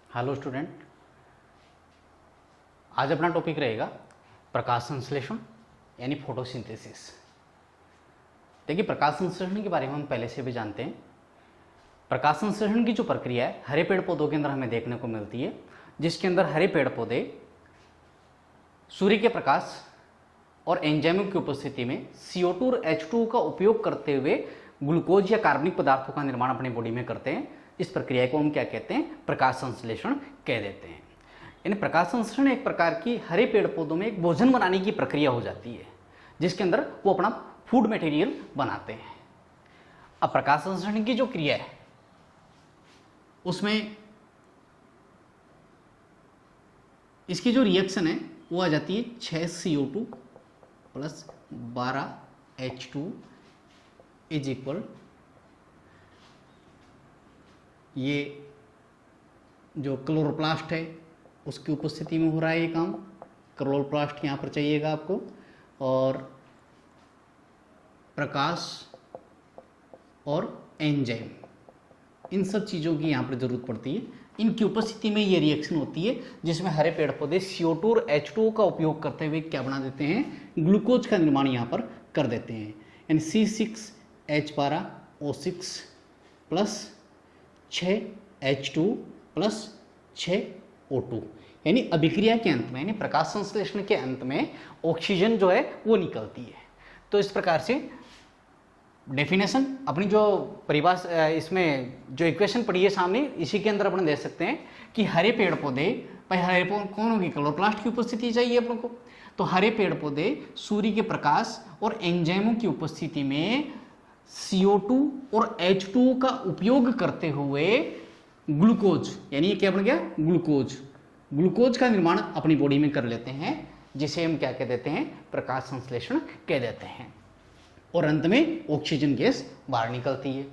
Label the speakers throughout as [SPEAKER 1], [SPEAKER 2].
[SPEAKER 1] Hello student, आज अपना topic रहेगा प्रकाश संश्लेषण यानी फोटोसिंथेसिस। देखिए, प्रकाश संश्लेषण के बारे में हम पहले से भी जानते हैं। प्रकाश संश्लेषण की जो प्रक्रिया है हरे पेड़ पौधों के अंदर हमें देखने को मिलती है, जिसके अंदर हरे पेड़ पौधे सूर्य के प्रकाश और एंजाइमों की उपस्थिति में CO2 और H2 का उपयोग करते हुए ग्लूकोज या कार्बनिक पदार्थों का निर्माण अपनी बॉडी में करते हैं। इस प्रक्रिया को हम क्या कहते हैं? प्रकाश संश्लेषण कह देते हैं। यानी प्रकाश संश्लेषण एक प्रकार की हरे पेड़ पौधों में एक भोजन बनाने की प्रक्रिया हो जाती है, जिसके अंदर वो अपना फूड मटेरियल बनाते हैं। अब प्रकाश संश्लेषण की जो क्रिया है उसमें इसकी जो रिएक्शन है वो आ जाती है 6 CO2 plus 12 H2 is equal, ये जो क्लोरोप्लास्ट है उसकी उपस्थिति में हो रहा है ये काम। क्लोरोप्लास्ट यहाँ पर चाहिएगा आपको, और प्रकाश और एंजाइम, इन सब चीज़ों की यहाँ पर ज़रूरत पड़ती है। इनकी उपस्थिति में ये रिएक्शन होती है जिसमें हरे पेड़ पौधे CO2 और H2 का उपयोग करते हुए क्या बना देते हैं? ग्लूकोज का निर्माण यहाँ पर कर देते हैं। यानी C6H12O6 plus 6H2 plus 6O2, यानी अभिक्रिया के अंत में, यानी प्रकाश संश्लेषण के अंत में ऑक्सीजन जो है वो निकलती है। तो इस प्रकार से डेफिनेशन अपनी जो परिभाषा, इसमें जो इक्वेशन पड़ी है सामने, इसी के अंदर अपन देख सकते हैं कि हरे पेड़ पौधे, भाई हरे पौधे कौन होगी? क्लोरोप्लास्ट की उपस्थिति चाहिए अपन को। तो हरे पेड़ पौधे सूर्य के प्रकाश और एंजाइमों की उपस्थिति में CO2 और H2 का उपयोग करते हुए ग्लूकोज, यानी ये क्या बन गया? ग्लूकोज का निर्माण अपनी बॉडी में कर लेते हैं, जिसे हम क्या कह देते हैं? प्रकाश संश्लेषण कह देते हैं। और अंत में ऑक्सीजन गैस बाहर निकलती है।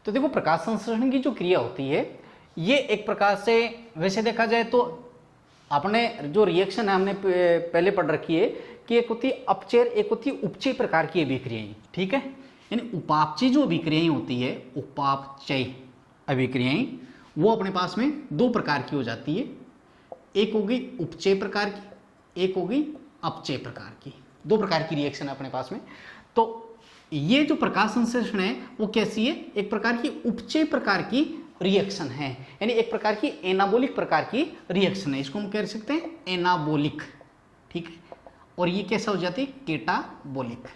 [SPEAKER 1] तो देखो, प्रकाश संश्लेषण की जो क्रिया होती है ये एक प्रकार से, वैसे देखा जाए तो आपने जो रिएक्शन है हमने पहले पढ़ रखी है कि एक होती है अपचय, एक होती है उपचय प्रकार की अभिक्रियाएं। ठीक है, यानी उपापचय जो अभिक्रियाएं होती है, उपापचय अभिक्रियाएं, वो अपने पास में दो प्रकार की हो जाती है। एक होगी उपचय प्रकार की, एक होगी अपचय प्रकार की। दो प्रकार की रिएक्शन है अपने पास में। तो ये जो प्रकाश संश्लेषण है वो कैसी है? एक प्रकार की उपचय प्रकार की रिएक्शन है, यानी एक प्रकार की एनाबोलिक प्रकार की रिएक्शन है। इसको हम कह सकते हैं एनाबोलिक। ठीक है, और ये कैसा हो जाती है? केटाबोलिक।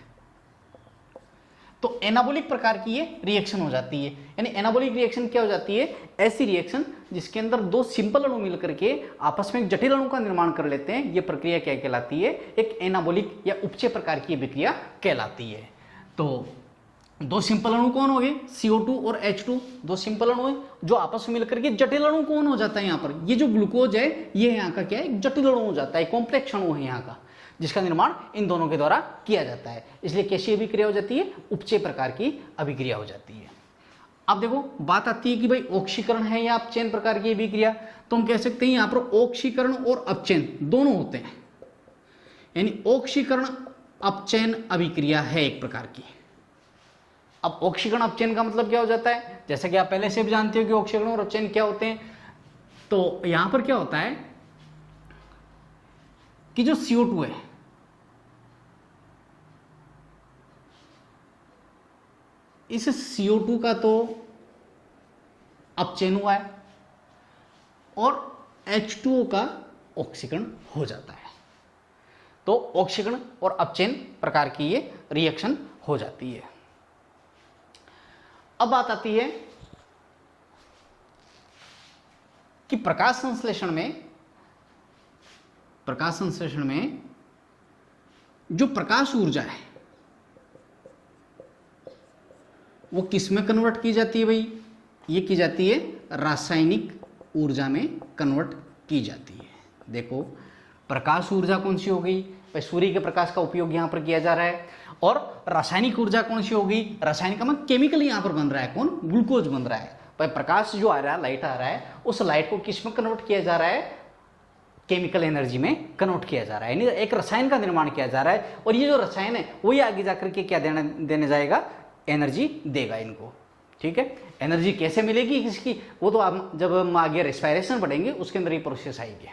[SPEAKER 1] तो एनाबोलिक प्रकार की ये रिएक्शन हो जाती है। यानी एनाबोलिक रिएक्शन क्या हो जाती है? ऐसी रिएक्शन जिसके अंदर दो सिंपल अणु मिलकर के आपस में एक जटिल अणु का निर्माण कर लेते हैं। ये प्रक्रिया क्या कहलाती है? एक एनाबोलिक या उपचय प्रकार की अभिक्रिया कहलाती है। तो दो सिंपल अणु कौन हो गए? CO2 और H2, दो सिंपल अणु है जो आपस में मिलकर के जटिल अणु कौन हो जाता है? यहाँ पर ये जो ग्लूकोज है ये यहाँ का क्या है? एक जटिल अणु हो जाता है, कॉम्प्लेक्स अणु है यहाँ का, जिसका निर्माण इन दोनों के द्वारा किया जाता है। इसलिए कैसी अभिक्रिया हो जाती है? उपचय प्रकार की अभिक्रिया हो जाती है। अब देखो, बात आती है कि भाई ऑक्सीकरण है या अपचयन प्रकार की अभिक्रिया। तो हम कह सकते हैं यहाँ पर ऑक्सीकरण और अपचयन दोनों होते हैं, यानी ऑक्सीकरण अपचयन अभिक्रिया है एक प्रकार की। अब ऑक्सीकरण अपचयन का मतलब क्या हो जाता है? जैसा कि आप पहले से भी जानते हो कि ऑक्सीकरण और अपचयन क्या होते हैं। तो यहां पर क्या होता है कि जो CO2 है, इस CO2 का तो अपचयन हुआ है और H2O का ऑक्सीकरण हो जाता है। तो ऑक्सीकरण और अपचयन प्रकार की ये रिएक्शन हो जाती है। अब बात आती है कि प्रकाश संश्लेषण में जो प्रकाश ऊर्जा है वो किस में कन्वर्ट की जाती है? भाई ये की जाती है रासायनिक ऊर्जा में कन्वर्ट की जाती है। देखो, प्रकाश ऊर्जा कौन सी हो गई? भाई सूर्य के प्रकाश का उपयोग यहां पर किया जा रहा है। और रासायनिक ऊर्जा कौन सी होगी? रासायनिक का मतलब केमिकल यहां पर बन रहा है, कौन? ग्लूकोज बन रहा है। भाई प्रकाश जो आ रहा है, लाइट आ रहा है, उस लाइट को किस में कन्वर्ट किया जा रहा है? केमिकल एनर्जी में कन्वर्ट किया जा रहा है, यानी एक रसायन का निर्माण किया जा रहा है। और ये जो रसायन है वही आगे जाकर के क्या देने जाएगा? एनर्जी देगा इनको। ठीक है। एनर्जी कैसे मिलेगी इसकी, वो तो आप जब हम आगे रेस्पिरेशन पढ़ेंगे उसके अंदर ये प्रोसेस आएगी।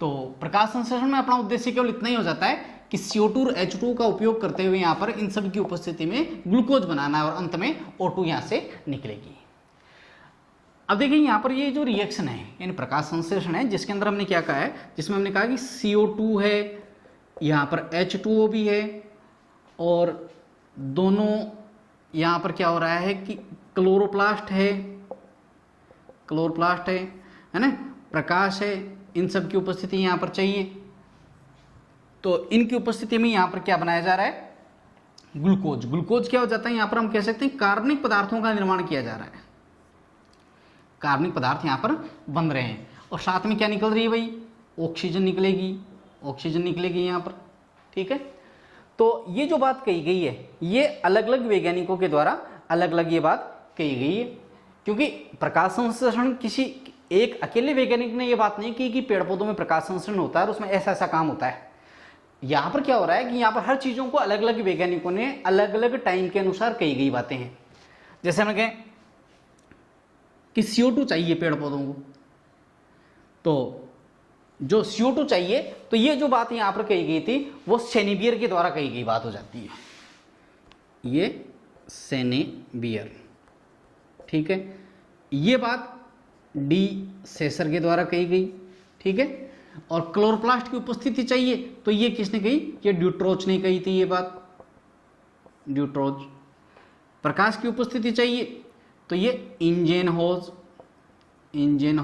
[SPEAKER 1] तो प्रकाश संश्लेषण में अपना उद्देश्य केवल इतना ही हो जाता है कि CO2 और H2 का उपयोग करते हुए यहाँ पर इन सब की उपस्थिति में ग्लूकोज बनाना है और अंत में O2 यहाँ से निकलेगी। अब देखिए यहाँ पर ये जो रिएक्शन है यानी प्रकाश संश्लेषण है, जिसके अंदर हमने क्या कहा है, जिसमें हमने कहा कि CO2 है, यहाँ पर H2O भी है, और दोनों यहाँ पर क्या हो रहा है कि क्लोरोप्लास्ट है ना, प्रकाश है, इन सब की उपस्थिति यहाँ पर चाहिए। तो इनकी उपस्थिति में यहाँ पर क्या बनाया जा रहा है, ग्लूकोज। ग्लूकोज क्या हो जाता है, यहाँ पर हम कह सकते हैं कार्बनिक पदार्थों का निर्माण किया जा रहा है, कार्बनिक पदार्थ यहाँ पर बन रहे हैं, और साथ में क्या निकल रही है भाई, ऑक्सीजन निकलेगी यहाँ पर, ठीक है। तो ये जो बात कही गई है ये अलग अलग वैज्ञानिकों के द्वारा अलग अलग ये बात कही गई है, क्योंकि प्रकाश संश्लेषण किसी एक अकेले वैज्ञानिक ने ये बात नहीं की कि पेड़ पौधों में प्रकाश संश्लेषण होता है और उसमें ऐसा ऐसा काम होता है। यहाँ पर क्या हो रहा है कि यहाँ पर हर चीज़ों को अलग अलग वैज्ञानिकों ने अलग अलग टाइम के अनुसार कही गई बातें हैं। जैसे हम कहें कि CO2 चाहिए पेड़ पौधों को, तो जो CO2 चाहिए, तो ये जो बात यहाँ पर कही गई थी वो सेनेबियर के द्वारा कही गई बात हो जाती है, ये सेनेबियर, ठीक है। ये बात डी सेसर के द्वारा कही गई, ठीक है। और क्लोरोप्लास्ट की उपस्थिति चाहिए, तो ये किसने कही, ये ड्यूट्रोच ने कही थी ये बात, ड्यूट्रोच। प्रकाश की उपस्थिति चाहिए, तो ये इंजन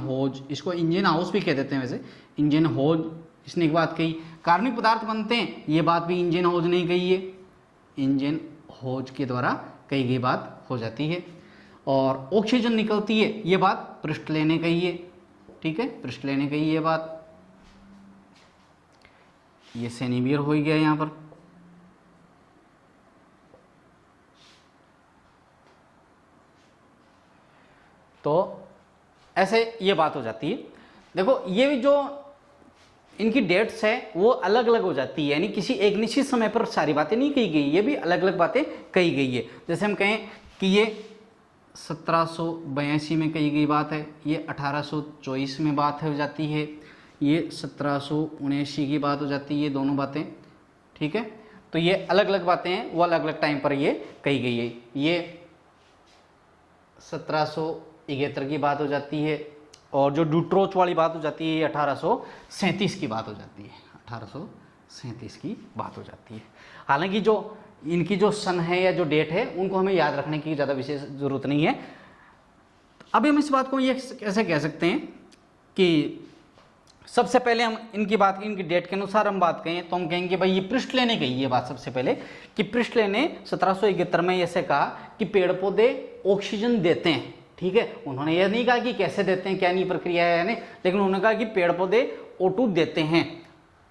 [SPEAKER 1] होज, इसको इंजन हाउस भी कह देते हैं वैसे, इंजन होज, इसने एक बात कही। कार्बनिक पदार्थ बनते हैं, ये बात भी इंजन होज ने कही है, इंजन होज के द्वारा कही गई बात हो जाती है। और ऑक्सीजन निकलती है, ये बात प्रिस्टले ने कही है, ठीक है, प्रिस्टले ने कही ये बात, ये सेनेबियर हो गया यहाँ पर। तो ऐसे ये बात हो जाती है। देखो ये भी जो इनकी डेट्स है वो अलग अलग हो जाती है, यानी किसी एक निश्चित समय पर सारी बातें नहीं कही गई, ये भी अलग अलग बातें कही गई है। जैसे हम कहें कि ये 1782 में कही गई बात है, ये 1824 में बात हो जाती है, ये 1779 की बात हो जाती है, ये दोनों बातें, ठीक है। तो ये अलग अलग बातें हैं, वो अलग अलग टाइम पर ये कही गई है। ये 1771 की बात हो जाती है, और जो ड्यूट्रोच वाली बात हो जाती है ये 1837 की बात हो जाती है, 1837 की बात हो जाती है। हालांकि जो इनकी जो सन है या जो डेट है उनको हमें याद रखने की ज़्यादा विशेष ज़रूरत नहीं है। अभी हम इस बात को ये कैसे कह सकते हैं कि सबसे पहले हम इनकी डेट के अनुसार हम बात कहें तो हम कहेंगे भाई ये प्रिस्टले ने कही ये बात सबसे पहले, कि प्रिस्टले ने 1771 में ऐसे कहा कि पेड़ पौधे ऑक्सीजन देते हैं, ठीक है। उन्होंने यह नहीं कहा कि कैसे देते हैं, क्या नहीं प्रक्रिया है यानी, लेकिन उन्होंने कहा कि पेड़ पौधे O2 देते हैं।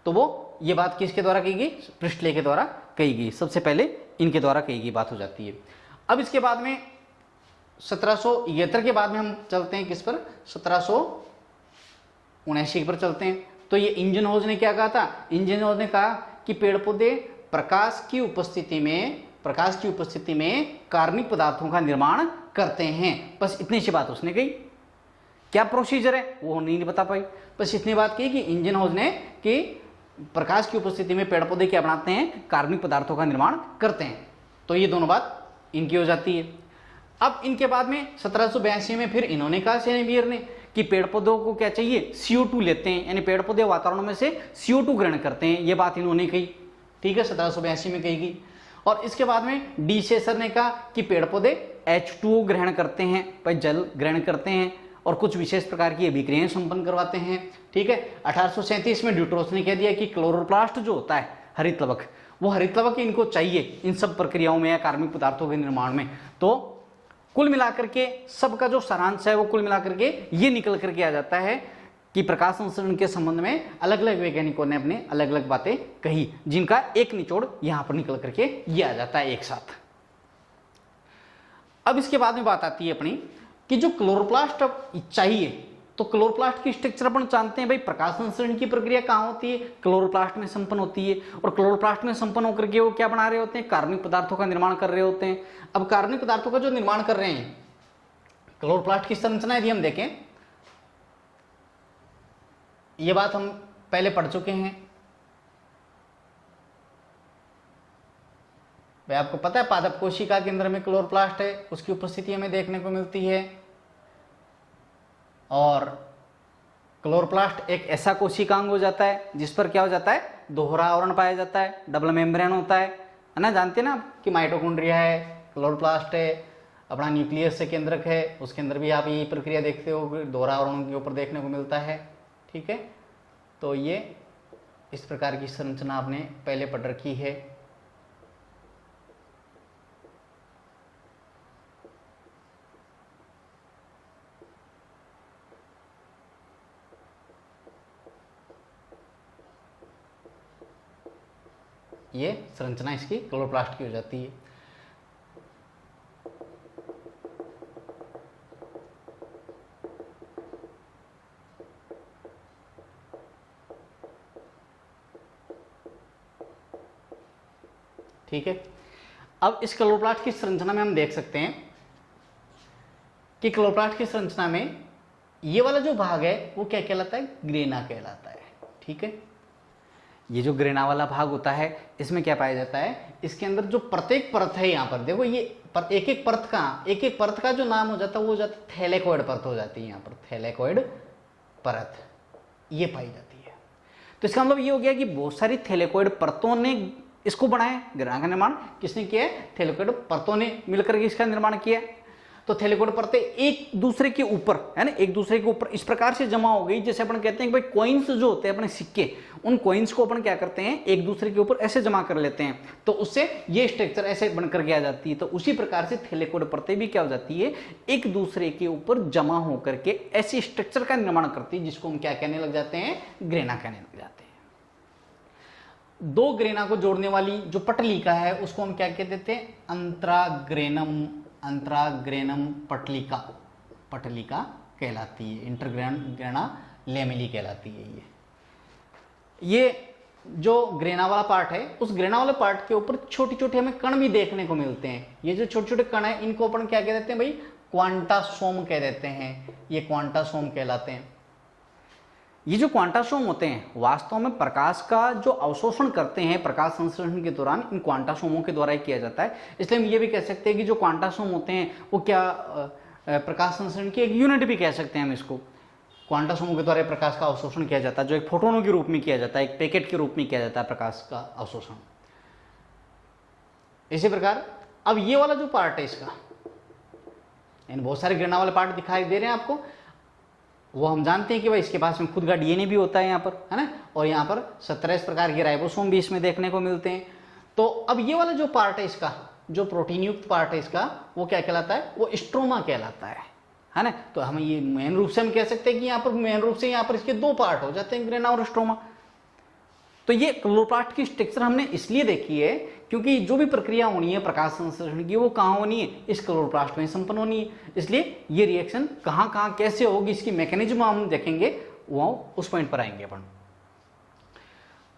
[SPEAKER 1] तो वो ये बात किसके द्वारा कही गई, प्रिस्टले के द्वारा कही गई, सबसे पहले इनके द्वारा कही गई बात हो जाती है। अब इसके बाद में 1771 के बाद में हम चलते हैं किस पर, 1779 पर चलते हैं। तो ये इंजन होज ने क्या कहा था, इंजन होज ने कहा कि पेड़ पौधे प्रकाश की उपस्थिति में कार्बनिक पदार्थों का निर्माण करते हैं। बस इतनी सी बात उसने कही, क्या प्रोसीजर है वो नहीं बता पाई, बस इतनी बात की कि इंजन हाउस ने कि प्रकाश की उपस्थिति में पेड़ पौधे क्या बनाते हैं, कार्बनिक पदार्थों का निर्माण करते हैं। तो ये दोनों बात इनकी हो जाती है। अब इनके बाद में 1782 में फिर इन्होंने कहा सेनेबियर ने कि पेड़ पौधों को क्या चाहिए, CO2 लेते हैं, यानी पेड़ पौधे वातावरण में से CO2 ग्रहण करते हैं, ये बात इन्होंने कही, ठीक है, 1782 में कही गई। और इसके बाद में डी सेसर ने कहा कि पेड़ पौधे H2O ग्रहण करते हैं, भाई जल ग्रहण करते हैं और कुछ विशेष प्रकार की अभिक्रियाएं संपन्न करवाते हैं, ठीक है। 1837 में ड्यूट्रोस ने कह दिया कि क्लोरोप्लास्ट जो होता है हरित लवक, वो हरित लवक इनको चाहिए इन सब प्रक्रियाओं में या कार्बनिक पदार्थों के निर्माण में। तो कुल मिलाकर के सबका जो सारांश है वो कुल मिलाकर के ये निकल करके आ जाता है कि प्रकाश संश्लेषण के संबंध में अलग अलग वैज्ञानिकों ने अपने अलग अलग बातें कही, जिनका एक निचोड़ यहां पर निकल करके ये आ जाता है एक साथ। अब इसके बाद में बात आती है अपनी कि जो क्लोरोप्लास्ट चाहिए तो क्लोरोप्लास्ट की स्ट्रक्चर अपन जानते हैं भाई, प्रकाश संश्लेषण की प्रक्रिया कहाँ होती है, क्लोरोप्लास्ट में संपन्न होती है। और क्लोरोप्लास्ट में संपन्न होकर के वो क्या बना रहे होते हैं, कार्बनिक पदार्थों का निर्माण कर रहे होते हैं। अब कार्बनिक पदार्थों का जो निर्माण कर रहे हैं, क्लोरोप्लास्ट की संरचना यदि हम देखें, ये बात हम पहले पढ़ चुके हैं भाई, आपको पता है पादप कोशिका के अंदर में क्लोरोप्लास्ट है, उसकी उपस्थिति हमें देखने को मिलती है। और क्लोरोप्लास्ट एक ऐसा कोशिकांग हो जाता है जिस पर क्या हो जाता है, दोहरा आवरण पाया जाता है, डबल मेम्ब्रेन होता है ना। जानते हैं ना आप कि माइटोकॉन्ड्रिया है, क्लोरोप्लास्ट है, अपना न्यूक्लियस से केंद्रक है, उसके अंदर भी आप ये प्रक्रिया देखते हो, दोहरा आवरण के ऊपर देखने को मिलता है। ठीक है, तो ये इस प्रकार की संरचना आपने पहले पढ़ रखी है। ये संरचना इसकी क्लोरोप्लास्ट की हो जाती है। ठीक है, अब इस क्लोरोप्लास्ट की संरचना में हम देख सकते हैं कि क्लोरोप्लास्ट की संरचना में ये वाला जो भाग है वो क्या कहलाता है, ग्रेना कहलाता है। ठीक है, ये जो ग्रेना वाला भाग होता है इसमें क्या पाया जाता है, इसके अंदर जो प्रत्येक परत है, यहाँ पर देखो ये पर एक एक परत का जो नाम हो जाता है वो हो जाता है थैलेकोइड परत हो जाती है। यहाँ पर थैलेकोइड परत ये पाई जाती है। तो इसका मतलब ये हो गया कि बहुत सारी थैलेकोइड परतों ने इसको बनाया, ग्रेना का निर्माण किसने किया है, थैलेकोइड परतों ने मिलकर के इसका निर्माण किया। तो थैलेकोइड परतें एक दूसरे के ऊपर है ना, एक दूसरे के ऊपर इस प्रकार से जमा हो गई, जैसे अपन कहते हैं कि भाई कॉइन्स जो होते हैं अपने सिक्के, उन कॉइन्स को अपन क्या करते हैं, एक दूसरे के ऊपर ऐसे जमा कर लेते हैं, तो उससे ये स्ट्रक्चर ऐसे बनकर के आ जाती है। तो उसी प्रकार से थैलेकोइड परतें भी क्या हो जाती है, एक दूसरे के ऊपर जमा होकर के ऐसे स्ट्रक्चर का निर्माण करती है, जिसको हम क्या कहने लग जाते हैं, ग्रेना कहने लग जाते हैं। दो ग्रेना को जोड़ने वाली जो पटलिका है उसको हम क्या कह देते हैं, अंतराग्रेनम पटलिका कहलाती है, इंटरग्रेना लेमिली कहलाती है। ये जो ग्रेना वाला पार्ट है, उस ग्रेना वाले पार्ट के ऊपर छोटे छोटे हमें कण भी देखने को मिलते हैं। ये जो छोटे छोटे कण है इनको अपन क्या कह देते हैं भाई, क्वांटासोम कह देते हैं, ये क्वांटासोम कहलाते हैं। ये जो क्वांटासोम होते हैं वास्तव में प्रकाश का जो अवशोषण करते हैं प्रकाश संश्लेषण के दौरान, इन क्वांटासोमों के द्वारा ही किया जाता है। इसलिए हम ये भी कह सकते हैं कि जो क्वांटासोम होते हैं वो क्या प्रकाश संश्लेषण की एक यूनिट भी कह सकते हैं हम इसको। क्वांटासोमों के द्वारा प्रकाश का अवशोषण किया जाता है, जो एक फोटोनों के रूप में किया जाता है, एक पैकेट के रूप में किया जाता है प्रकाश का अवशोषण। इसी प्रकार अब ये वाला जो पार्ट है इसका, यानी बहुत सारे ग्रेना वाले पार्ट दिखाई दे रहे हैं आपको, वो हम जानते हैं कि भाई इसके पास में खुद का डीएनए भी होता है यहाँ पर, है ना, और यहाँ पर 17 इस प्रकार के राइबोसोम भी इसमें देखने को मिलते हैं। तो अब ये वाला जो पार्ट है इसका, जो प्रोटीन युक्त पार्ट है इसका, वो क्या कहलाता है, वो स्ट्रोमा कहलाता है ना। तो हम ये मेन रूप से हम कह सकते हैं कि यहाँ पर मेन रूप से यहाँ पर इसके दो पार्ट हो जाते हैं, ग्रेना और स्ट्रोमा। तो ये क्लोरोप्लास्ट की स्ट्रक्चर हमने इसलिए देखी है क्योंकि जो भी प्रक्रिया होनी है प्रकाश संश्लेषण की वो कहाँ होनी है, इस क्लोरोप्लास्ट में संपन्न होनी है। इसलिए ये रिएक्शन कहाँ कहाँ कैसे होगी, इसकी मैकेनिज्म हम देखेंगे, वो उस पॉइंट पर आएंगे अपन।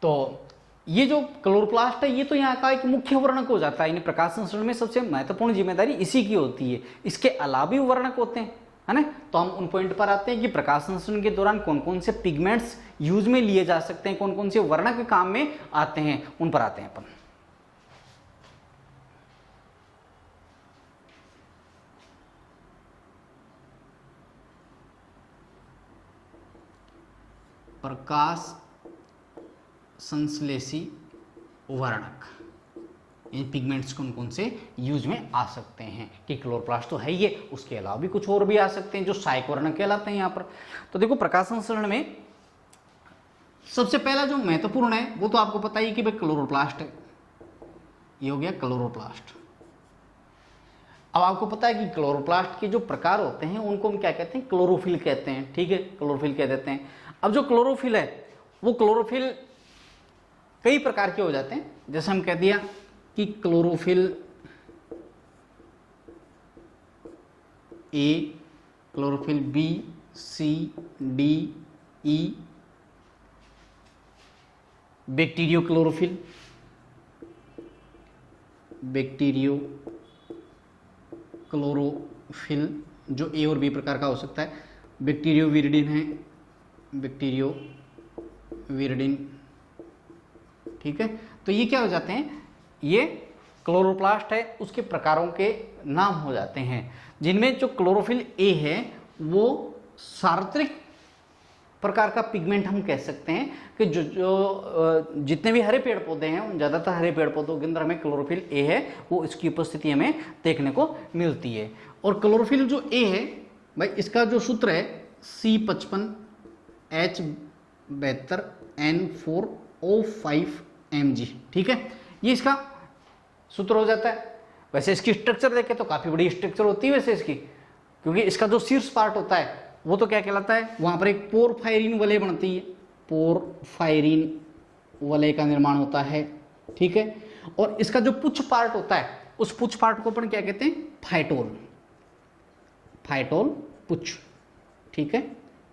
[SPEAKER 1] तो ये जो क्लोरोप्लास्ट है ये तो यहाँ का एक मुख्य वर्णक हो जाता है, यानी प्रकाश संश्लेषण में सबसे महत्वपूर्ण जिम्मेदारी इसी की होती है। इसके अलावा भी वर्णक होते हैं, है ना। तो हम उन पॉइंट पर आते हैं कि प्रकाश संश्लेषण के दौरान कौन कौन से पिगमेंट्स यूज में लिए जा सकते हैं, कौन कौन से वर्णक काम में आते हैं, उन पर आते हैं अपन। प्रकाश संश्लेषी वर्णक, इन पिगमेंट्स कौन कौन से यूज में आ सकते हैं, कि क्लोरोप्लास्ट तो है ये, उसके अलावा भी कुछ और भी आ सकते हैं जो सहायक वर्णक कहलाते हैं यहाँ पर। तो देखो प्रकाश संश्लेषण में सबसे पहला जो महत्वपूर्ण है वो तो आपको पता ही कि भाई क्लोरोप्लास्ट है, ये हो गया क्लोरोप्लास्ट। अब आपको पता है कि क्लोरोप्लास्ट के जो प्रकार होते हैं उनको हम क्या कहते हैं, क्लोरोफिल कहते हैं। ठीक है, क्लोरोफिल कह देते हैं। अब जो क्लोरोफिल है वो क्लोरोफिल कई प्रकार के हो जाते हैं, जैसे हम कह दिया कि chlorophyll A, chlorophyll B, CDE, bacteriochlorophyll, bacteriochlorophyll जो ए और बी प्रकार का हो सकता है। बैक्टीरियो विरिडिन है, बैक्टीरियो विरिडिन, ठीक है। तो ये क्या हो जाते हैं, ये क्लोरोप्लास्ट है, उसके प्रकारों के नाम हो जाते हैं, जिनमें जो क्लोरोफिल ए है वो सार्वत्रिक प्रकार का पिगमेंट हम कह सकते हैं कि जो जितने भी हरे पेड़ पौधे हैं उन ज़्यादातर हरे पेड़ पौधों के अंदर हमें क्लोरोफिल ए है वो इसकी उपस्थिति हमें देखने को मिलती है। और क्लोरोफिल जो ए है भाई, इसका जो सूत्र है C55H72N4O5Mg, ठीक है, ये इसका सूत्र हो जाता है। वैसे इसकी स्ट्रक्चर देखें तो काफ़ी बड़ी स्ट्रक्चर होती है वैसे इसकी, क्योंकि इसका जो शीर्ष पार्ट होता है वो तो क्या कहलाता है, वहाँ पर एक पोरफायरिन वलय बनती है, पोरफायरिन वलय का निर्माण होता है, ठीक है। और इसका जो पुच्छ पार्ट होता है उस पुच्छ पार्ट को अपन क्या कहते हैं, फाइटोल, फाइटोल पुच्छ, ठीक है,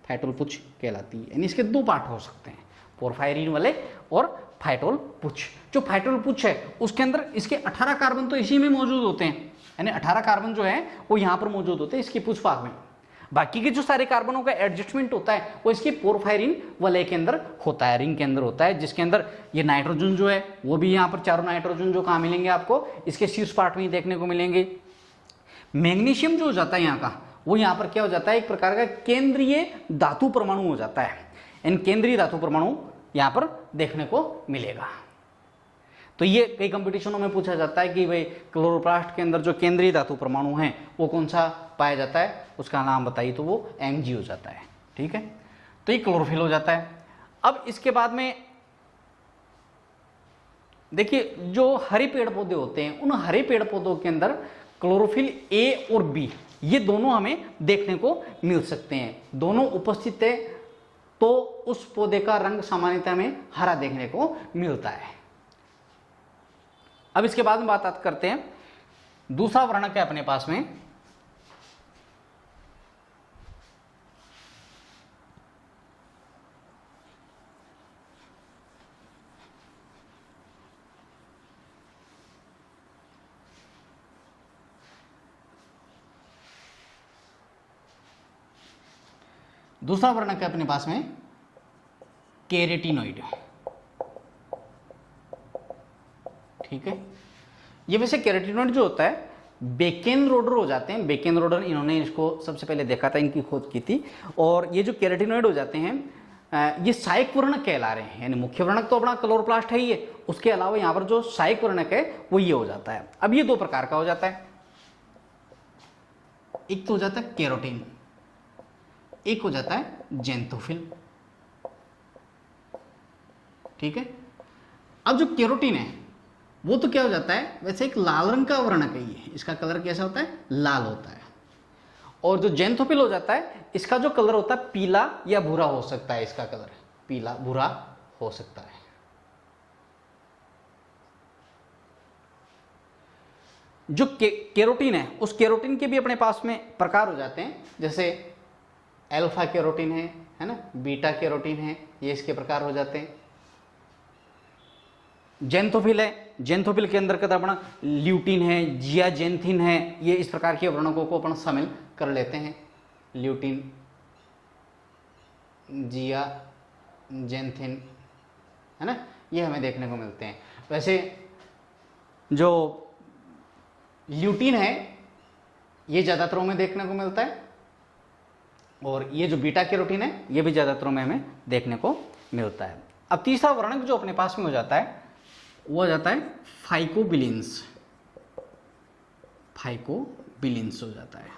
[SPEAKER 1] फाइटोल पुच्छ कहलाती है। यानी इसके दो पार्ट हो सकते हैं, पोरफायरिन वलय और फाइटोल पुच्छ। जो फाइटोल पुच्छ है उसके अंदर इसके 18 कार्बन तो इसी में मौजूद होते हैं, यानी 18 कार्बन जो है वो यहाँ पर मौजूद होते हैं इसके पुच्छ भाग में। बाकी के जो सारे कार्बनों का एडजस्टमेंट होता है वो इसके पोरफायरिन वलय के अंदर होता है, रिंग के अंदर होता है, जिसके अंदर ये नाइट्रोजन जो है वो भी यहाँ पर चारों नाइट्रोजन जो कहाँ मिलेंगे आपको, इसके शीर्ष पार्ट में ही देखने को मिलेंगे। मैग्नीशियम जो हो जाता है यहाँ का, वो यहाँ पर क्या हो जाता है, एक प्रकार का केंद्रीय धातु परमाणु हो जाता है। इन केंद्रीय धातु परमाणु यहाँ पर देखने को मिलेगा। तो ये कई कंपटीशनों में पूछा जाता है कि भाई क्लोरोप्लास्ट के अंदर जो केंद्रीय धातु परमाणु है वो कौन सा पाया जाता है, उसका नाम बताइए, तो वो Mg हो जाता है, ठीक है। तो ये क्लोरोफिल हो जाता है। अब इसके बाद में देखिए जो हरे पेड़ पौधे होते हैं उन हरे पेड़ पौधों के अंदर क्लोरोफिल ए और बी ये दोनों हमें देखने को मिल सकते हैं। दोनों उपस्थित है तो उस पौधे का रंग सामान्यतः हमें हरा देखने को मिलता है। अब इसके बाद में बात करते हैं दूसरा वर्णक है अपने पास में, दूसरा वर्णक है अपने पास में कैरोटीनॉइड, ठीक है। ये वैसे कैरोटीनॉइड जो होता है बेकेनरोडर हो जाते हैं, बेकेनरोडर इन्होंने इसको सबसे पहले देखा था, इनकी खोज की थी। और ये जो कैरोटीनॉइड हो जाते हैं ये सहायक वर्णक कहला रहे हैं, यानी मुख्य वर्णक तो अपना क्लोरोप्लास्ट है ही है, उसके अलावा यहाँ पर जो सहायक वर्णक है वो ये हो जाता है। अब ये दो प्रकार का हो जाता है, एक तो हो जाता है कैरोटीन, एक हो जाता है जेंथोफिल, ठीक है। अब जो कैरोटीन है वो तो क्या हो जाता है, वैसे एक लाल रंग का वर्णक है ये, इसका कलर कैसा होता है, लाल होता है। और जो जेंथोफिल हो जाता है इसका जो कलर होता है पीला या भूरा हो सकता है, इसका कलर पीला भूरा हो सकता है। जो कैरोटीन है उस कैरोटीन के भी अपने पास में प्रकार हो जाते हैं, जैसे अल्फा कैरोटीन है ना, बीटा कैरोटीन है, ये इसके प्रकार हो जाते हैं। जेंथोफिल है, जेंथोफिल के अंदर का अपना ल्यूटीन है, जियाजेंथिन है, ये इस प्रकार के वर्णकों को अपन शामिल कर लेते हैं, ल्यूटीन, जियाजेंथिन, है ना, ये हमें देखने को मिलते हैं। वैसे जो ल्यूटीन है ये ज़्यादातरों में देखने को मिलता है, और ये जो बीटा कैरोटीन है ये भी ज़्यादातरों में हमें देखने को मिलता है। अब तीसरा वर्णक जो अपने पास में हो जाता है वो हो जाता है फाइकोबिलिन्स, फाइकोबिलिन्स हो जाता है।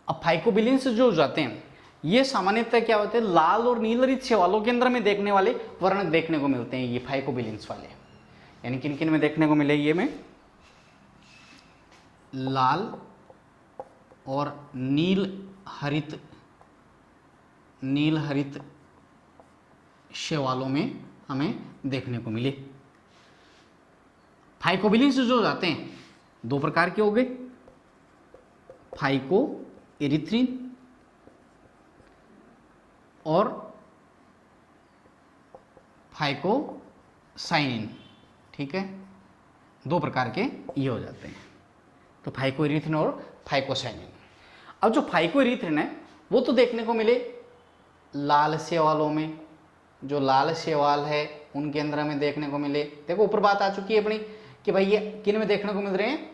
[SPEAKER 1] अब फाइकोबिलिन्स जो हो जाते हैं ये सामान्यतः क्या होते हैं, लाल और नीलरित शैवालों के अंदर में देखने वाले वर्णक देखने को मिलते हैं, ये फाइकोबिलिन्स वाले। यानी किन किन में देखने को मिले, ये में लाल और नील हरित शैवालों में हमें देखने को मिले। फाइकोबिलिन्स जो जाते हैं दो प्रकार के हो गए, फाइको एरिथ्रिन और फाइकोसाइनिन, ठीक है, दो प्रकार के ये हो जाते हैं, तो फाइकोइरिथ्रिन और फाइकोसाइनिन। अब जो फाइकोइरिथ्रिन है वो तो देखने को मिले लाल शैवालों में, जो लाल शैवाल है उनके अंदर हमें देखने को मिले। देखो ऊपर बात आ चुकी है अपनी कि भाई ये किन में देखने को मिल रहे हैं,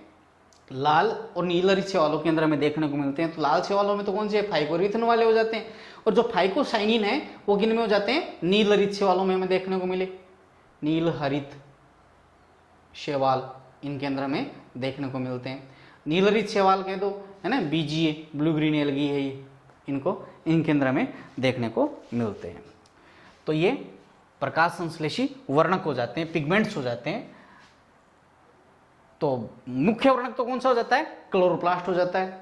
[SPEAKER 1] लाल और नीलहरित शैवालों के अंदर हमें देखने को मिलते हैं। तो लाल शैवालों में तो कौन से फाइकोइरिथ्रिन वाले हो जाते हैं, और जो फाइकोसाइनिन है वो किन में हो जाते हैं, नीलहरित शैवालों में हमें देखने को मिले, नील हरित शैवाल इनके अंदर हमें देखने को मिलते हैं। नीलहरित शैवाल कह दो, है ना, बीजीए ब्लू ग्रीन एल्गी है ये, इनके अंदर हमें देखने को मिलते हैं। तो ये प्रकाश संश्लेषी वर्णक हो जाते हैं, पिगमेंट्स हो जाते हैं। तो मुख्य वर्णक तो कौन सा हो जाता है, क्लोरोप्लास्ट हो जाता है।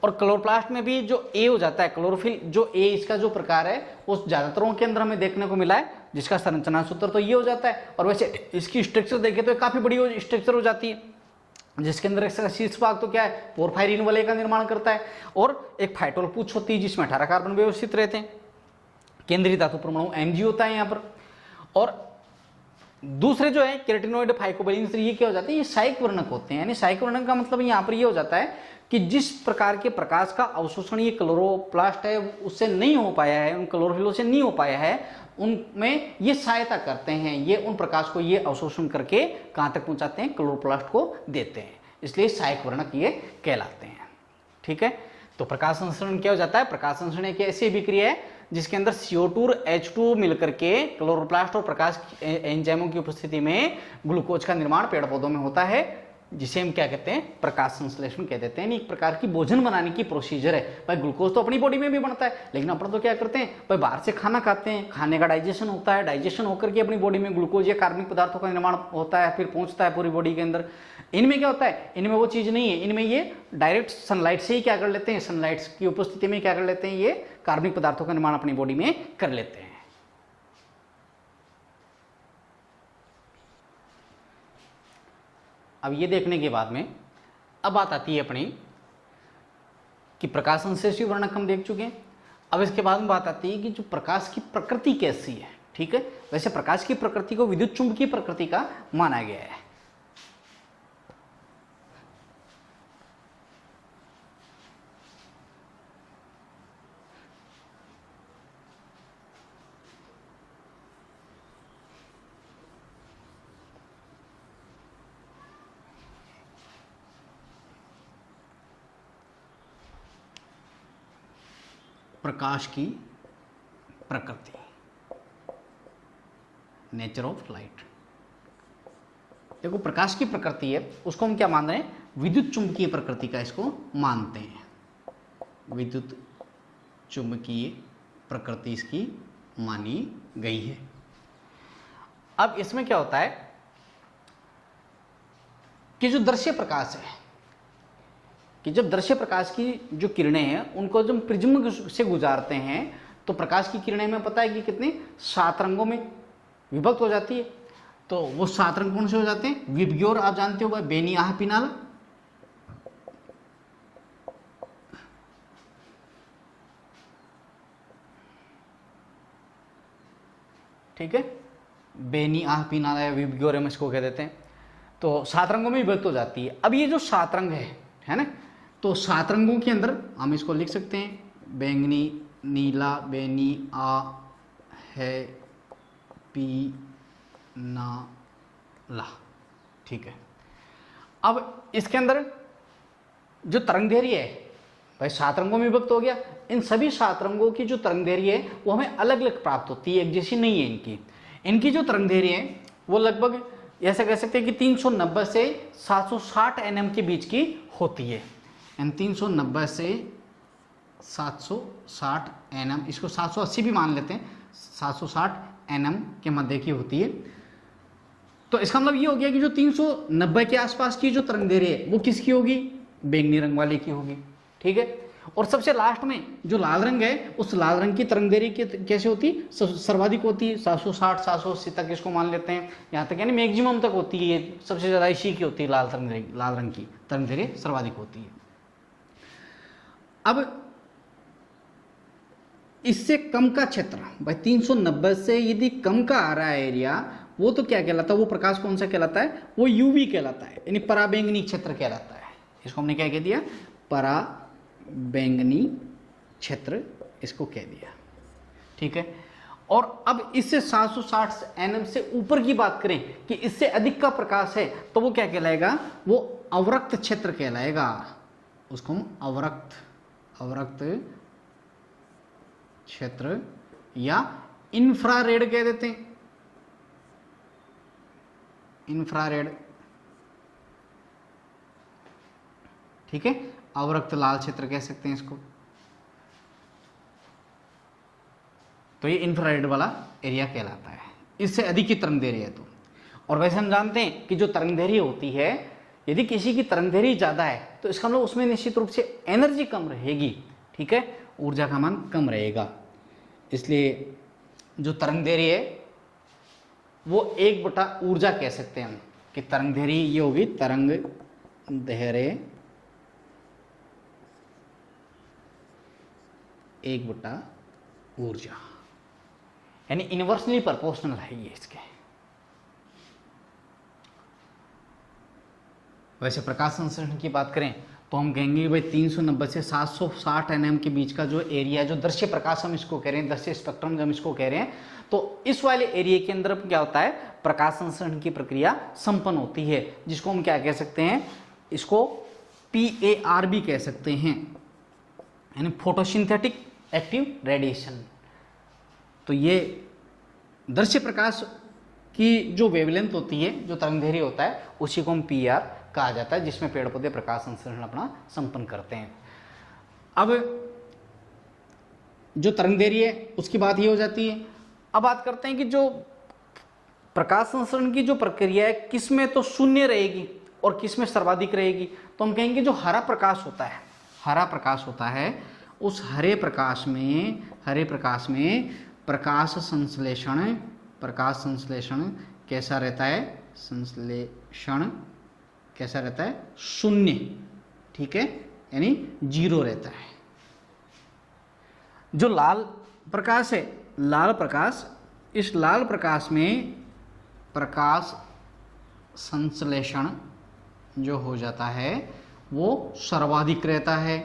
[SPEAKER 1] और क्लोरोप्लास्ट में भी जो ए हो जाता है, क्लोरोफिल जो ए इसका जो प्रकार है वो ज्यादातरों के अंदर हमें देखने को मिला है, जिसका संरचना सूत्र तो ये हो जाता है। और वैसे इसकी स्ट्रक्चर देखें तो काफी बड़ी स्ट्रक्चर हो जाती है, जिसके अंदर इसका शीर्ष भाग तो क्या है, पोरफायरिन वलय का निर्माण करता है, और एक फाइटोल पूंछ होती है जिसमें 18 कार्बन व्यवस्थित रहते हैं। केंद्रीय धातु परमाणु Mg होता है यहाँ पर। और दूसरे जो है केराटिनोइड फाइकोबैलिन्स, ये क्या हो जाते हैं, ये सहायक वर्णक होते हैं। यानी सहायक वर्णक का मतलब यहाँ पर ये हो जाता है कि जिस प्रकार के प्रकाश का अवशोषण ये क्लोरोप्लास्ट है उससे नहीं हो पाया है, उन क्लोरोफिलों से नहीं हो पाया है, उनमें ये सहायता करते हैं, ये उन प्रकाश को ये अवशोषण करके कहाँ तक पहुंचाते हैं, क्लोरोप्लास्ट को देते हैं, इसलिए सहायक वर्णक ये कहलाते हैं। ठीक है, तो प्रकाश संश्लेषण क्या हो जाता है, प्रकाश संश्लेषण एक ऐसी अभिक्रिया है जिसके अंदर CO2 और H2 मिलकर के क्लोरोप्लास्ट और प्रकाश एंजाइमों की उपस्थिति में ग्लूकोज का निर्माण पेड़ पौधों में होता है, जिसे हम क्या कहते हैं, प्रकाश संश्लेषण कह देते हैं। एक प्रकार की भोजन बनाने की प्रोसीजर है। भाई ग्लूकोज तो अपनी बॉडी में भी बनता है, लेकिन अपन तो क्या करते हैं, भाई बाहर से खाना खाते हैं, खाने का डाइजेशन होता है, डाइजेशन होकर के अपनी बॉडी में ग्लूकोज या कार्बनिक पदार्थों का निर्माण होता है, फिर पहुंचता है पूरी बॉडी के अंदर। इनमें क्या होता है, इनमें वो चीज नहीं है, इनमें ये डायरेक्ट सनलाइट से ही क्या कर लेते हैं, सनलाइट की उपस्थिति में क्या कर लेते हैं, ये कार्बनिक पदार्थों का निर्माण अपनी बॉडी में कर लेते हैं। अब ये देखने के बाद में अब बात आती है अपनी कि प्रकाश संश्लेषी वर्णक हम देख चुके हैं। अब इसके बाद में बात आती है कि जो प्रकाश की प्रकृति कैसी है। ठीक है, वैसे प्रकाश की प्रकृति को विद्युत चुंबकीय प्रकृति का माना गया है। प्रकाश की प्रकृति, नेचर ऑफ लाइट। देखो प्रकाश की प्रकृति है, उसको हम क्या मान रहे हैं, विद्युत चुंबकीय प्रकृति का इसको मानते हैं। विद्युत चुंबकीय प्रकृति इसकी मानी गई है। अब इसमें क्या होता है कि जो दृश्य प्रकाश है, कि जब दृश्य प्रकाश की जो किरणें हैं उनको जब प्रिज्म से गुजारते हैं तो प्रकाश की किरणें हमें पता है कि कितने 7 रंगों में विभक्त हो जाती है। तो वो 7 रंग कौन से हो जाते हैं, विबग्योर आप जानते हो, बेनी आह पिनाला, ठीक है, बेनी आह पिनाला या विबग्योर हम इसको कह देते हैं। तो 7 रंगों में विभक्त हो जाती है। अब ये जो 7 रंग है ना, तो 7 रंगों के अंदर हम इसको लिख सकते हैं, बैंगनी, नीला, बेनी, आ, है, पी, ना, ला। ठीक है, अब इसके अंदर जो तरंगदैर्घ्य है, भाई 7 रंगों में विभक्त हो गया, इन सभी 7 रंगों की जो तरंगदैर्घ्य है वो हमें अलग अलग प्राप्त होती है, एक जैसी नहीं है। इनकी जो तरंगदैर्घ्य है वो लगभग ऐसा कह सकते हैं कि 390 से 760 nm के बीच की होती है। 390 से 760 nm, इसको 780 भी मान लेते हैं, 760 nm के मध्य की होती है। तो इसका मतलब ये हो गया कि जो 390 के आसपास की जो तरंगदैर्घ्य है वो किसकी होगी, बैंगनी रंग वाले की होगी। ठीक है, और सबसे लास्ट में जो लाल रंग है उस लाल रंग की तरंगदैर्घ्य कैसे होती है, सर्वाधिक होती है, 760 780 तक इसको मान लेते हैं, यहाँ तक यानी मैक्सिमम तक होती है, सबसे ज़्यादा इसी की होती है, लाल रंग की तरंगदैर्घ्य सर्वाधिक होती है। अब इससे कम का क्षेत्र, भाई 390 से यदि कम का आ रहा है एरिया, वो तो क्या कहलाता है, वो प्रकाश कौन सा कहलाता है, वो यूवी कहलाता है, यानी पराबैंगनी क्षेत्र कहलाता है। इसको हमने क्या कह दिया, पराबैंगनी क्षेत्र इसको कह दिया, ठीक है। और अब इससे 760 nm से ऊपर की बात करें कि इससे अधिक का प्रकाश है, तो वो क्या कहलाएगा, वो अवरक्त क्षेत्र कहलाएगा। उसको हम अवरक्त क्षेत्र या इंफ्रारेड कह देते हैं, इंफ्रारेड, ठीक है। अवरक्त लाल क्षेत्र कह सकते हैं इसको। तो ये इंफ्रारेड वाला एरिया कहलाता है, इससे अधिक की तरंगदैर्घ्य है तो। और वैसे हम जानते हैं कि जो तरंगदैर्घ्य होती है, यदि किसी की तरंगदैर्घ्य ज़्यादा है तो इसका मतलब उसमें निश्चित रूप से एनर्जी कम रहेगी, ठीक है, ऊर्जा का मान कम रहेगा। इसलिए जो तरंगदैर्घ्य है वो 1/, ऊर्जा कह सकते हैं हम, कि तरंगदैर्घ्य ये होगी, तरंगदैर्घ्य 1/, ऊर्जा, यानी इनवर्सली प्रोपोर्शनल है ये इसके। वैसे प्रकाश संश्लेषण की बात करें तो हम कहेंगे भाई 390 से 760 nm के बीच का जो एरिया, जो दृश्य प्रकाश हम इसको कह रहे हैं, दृश्य स्पेक्ट्रम जो हम इसको कह रहे हैं, तो इस वाले एरिया के अंदर क्या होता है, प्रकाश संश्लेषण की प्रक्रिया संपन्न होती है, जिसको हम क्या कह सकते हैं, इसको PAR भी कह सकते हैं, यानी फोटोसिंथेटिक एक्टिव रेडिएशन। तो ये दृश्य प्रकाश की जो वेवलेंथ होती है, जो तरंगदैर्घ्य होता है, उसी को हम PAR कहा जाता है, जिसमें पेड़ पौधे प्रकाश संश्लेषण अपना संपन्न करते हैं। अब जो तरंगदैर्घ्य है उसकी बात ये हो जाती है। अब बात करते हैं कि जो प्रकाश संश्लेषण की जो प्रक्रिया है, किसमें तो शून्य रहेगी और किसमें सर्वाधिक रहेगी। तो हम कहेंगे जो हरा प्रकाश होता है, हरा प्रकाश होता है, उस हरे प्रकाश में प्रकाश संश्लेषण कैसा रहता है, संश्लेषण कैसा रहता है, शून्य, ठीक है, यानी 0 रहता है। जो लाल प्रकाश है, लाल प्रकाश, इस लाल प्रकाश में प्रकाश संश्लेषण जो हो जाता है वो सर्वाधिक रहता है,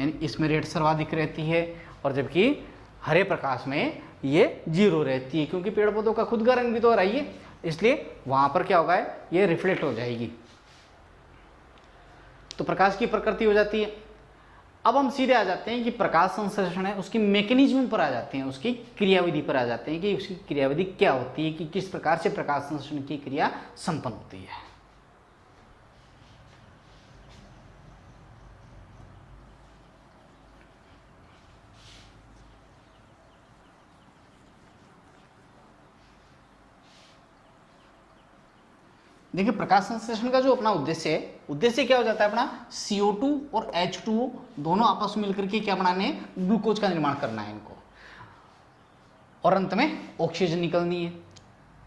[SPEAKER 1] यानी इसमें रेट सर्वाधिक रहती है, और जबकि हरे प्रकाश में ये 0 रहती है, क्योंकि पेड़ पौधों का खुद का रंग भी तो हो रहा है, इसलिए वहां पर क्या होगा, ये रिफ्लेक्ट हो जाएगी। तो प्रकाश की प्रकृति हो जाती है। अब हम सीधे आ जाते हैं कि प्रकाश संश्लेषण है उसकी मैकेनिज्म पर आ जाते हैं, उसकी क्रियाविधि पर आ जाते हैं कि उसकी क्रियाविधि क्या होती है, कि किस प्रकार से प्रकाश संश्लेषण की क्रिया संपन्न होती है। देखिए प्रकाश संश्लेषण का जो अपना उद्देश्य है, उद्देश्य क्या हो जाता है अपना, CO2 और H2O दोनों आपस में मिलकर के क्या बनाने, ग्लूकोज का निर्माण करना है इनको, और अंत में ऑक्सीजन निकलनी है।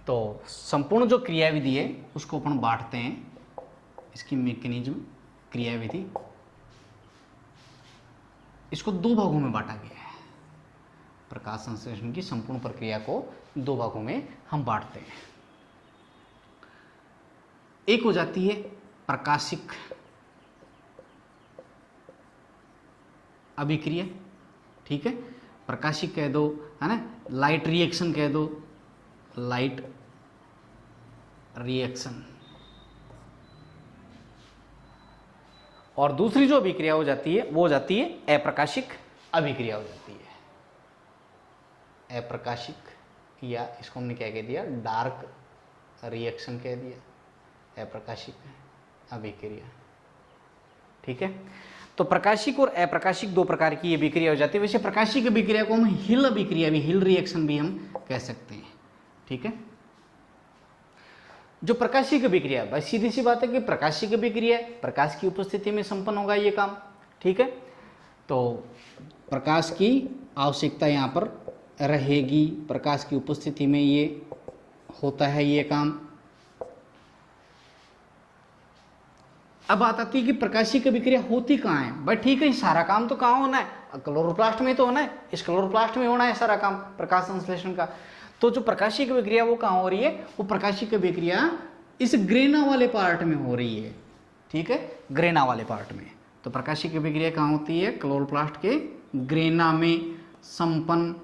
[SPEAKER 1] तो संपूर्ण जो क्रियाविधि है उसको अपन बांटते हैं, इसकी मैकेनिज्म, क्रियाविधि, इसको 2 भागों में बांटा गया है। प्रकाश संश्लेषण की संपूर्ण प्रक्रिया को 2 भागों में हम बांटते हैं। एक हो जाती है प्रकाशिक अभिक्रिया, ठीक है, प्रकाशिक कह दो, है ना, लाइट रिएक्शन कह दो, लाइट रिएक्शन। और दूसरी जो अभिक्रिया हो जाती है वो हो जाती है अप्रकाशिक अभिक्रिया हो जाती है। अप्रकाशिक, या इसको हमने क्या कह दिया, डार्क रिएक्शन कह दिया, अप्रकाशिक अभिक्रिया, ठीक है। तो प्रकाशिक और अप्रकाशिक 2 प्रकार की अभिक्रिया हो जाती है। वैसे प्रकाशिक अभिक्रिया को हम हिल अभिक्रिया भी, हिल रिएक्शन भी हम कह सकते हैं, ठीक है। जो प्रकाशिक अभिक्रिया, भाई सीधी सी बात है कि प्रकाशिक अभिक्रिया प्रकाश की उपस्थिति में संपन्न होगा ये काम, ठीक है। तो प्रकाश की आवश्यकता यहाँ पर रहेगी, प्रकाश की उपस्थिति में ये होता है ये काम। अब बात आती है कि प्रकाशीय अभिक्रिया होती कहाँ है भाई। ठीक है, सारा काम तो कहाँ होना है, क्लोरोप्लास्ट में तो होना है, इस क्लोरोप्लास्ट में होना है सारा काम प्रकाश संश्लेषण का। तो जो प्रकाशीय अभिक्रिया वो कहाँ हो रही है, वो प्रकाशीय अभिक्रिया इस ग्रेना वाले पार्ट में हो रही है। ठीक है, ग्रेना वाले पार्ट में। तो प्रकाशीय अभिक्रिया कहाँ होती है, क्लोरोप्लास्ट के ग्रेना में संपन्न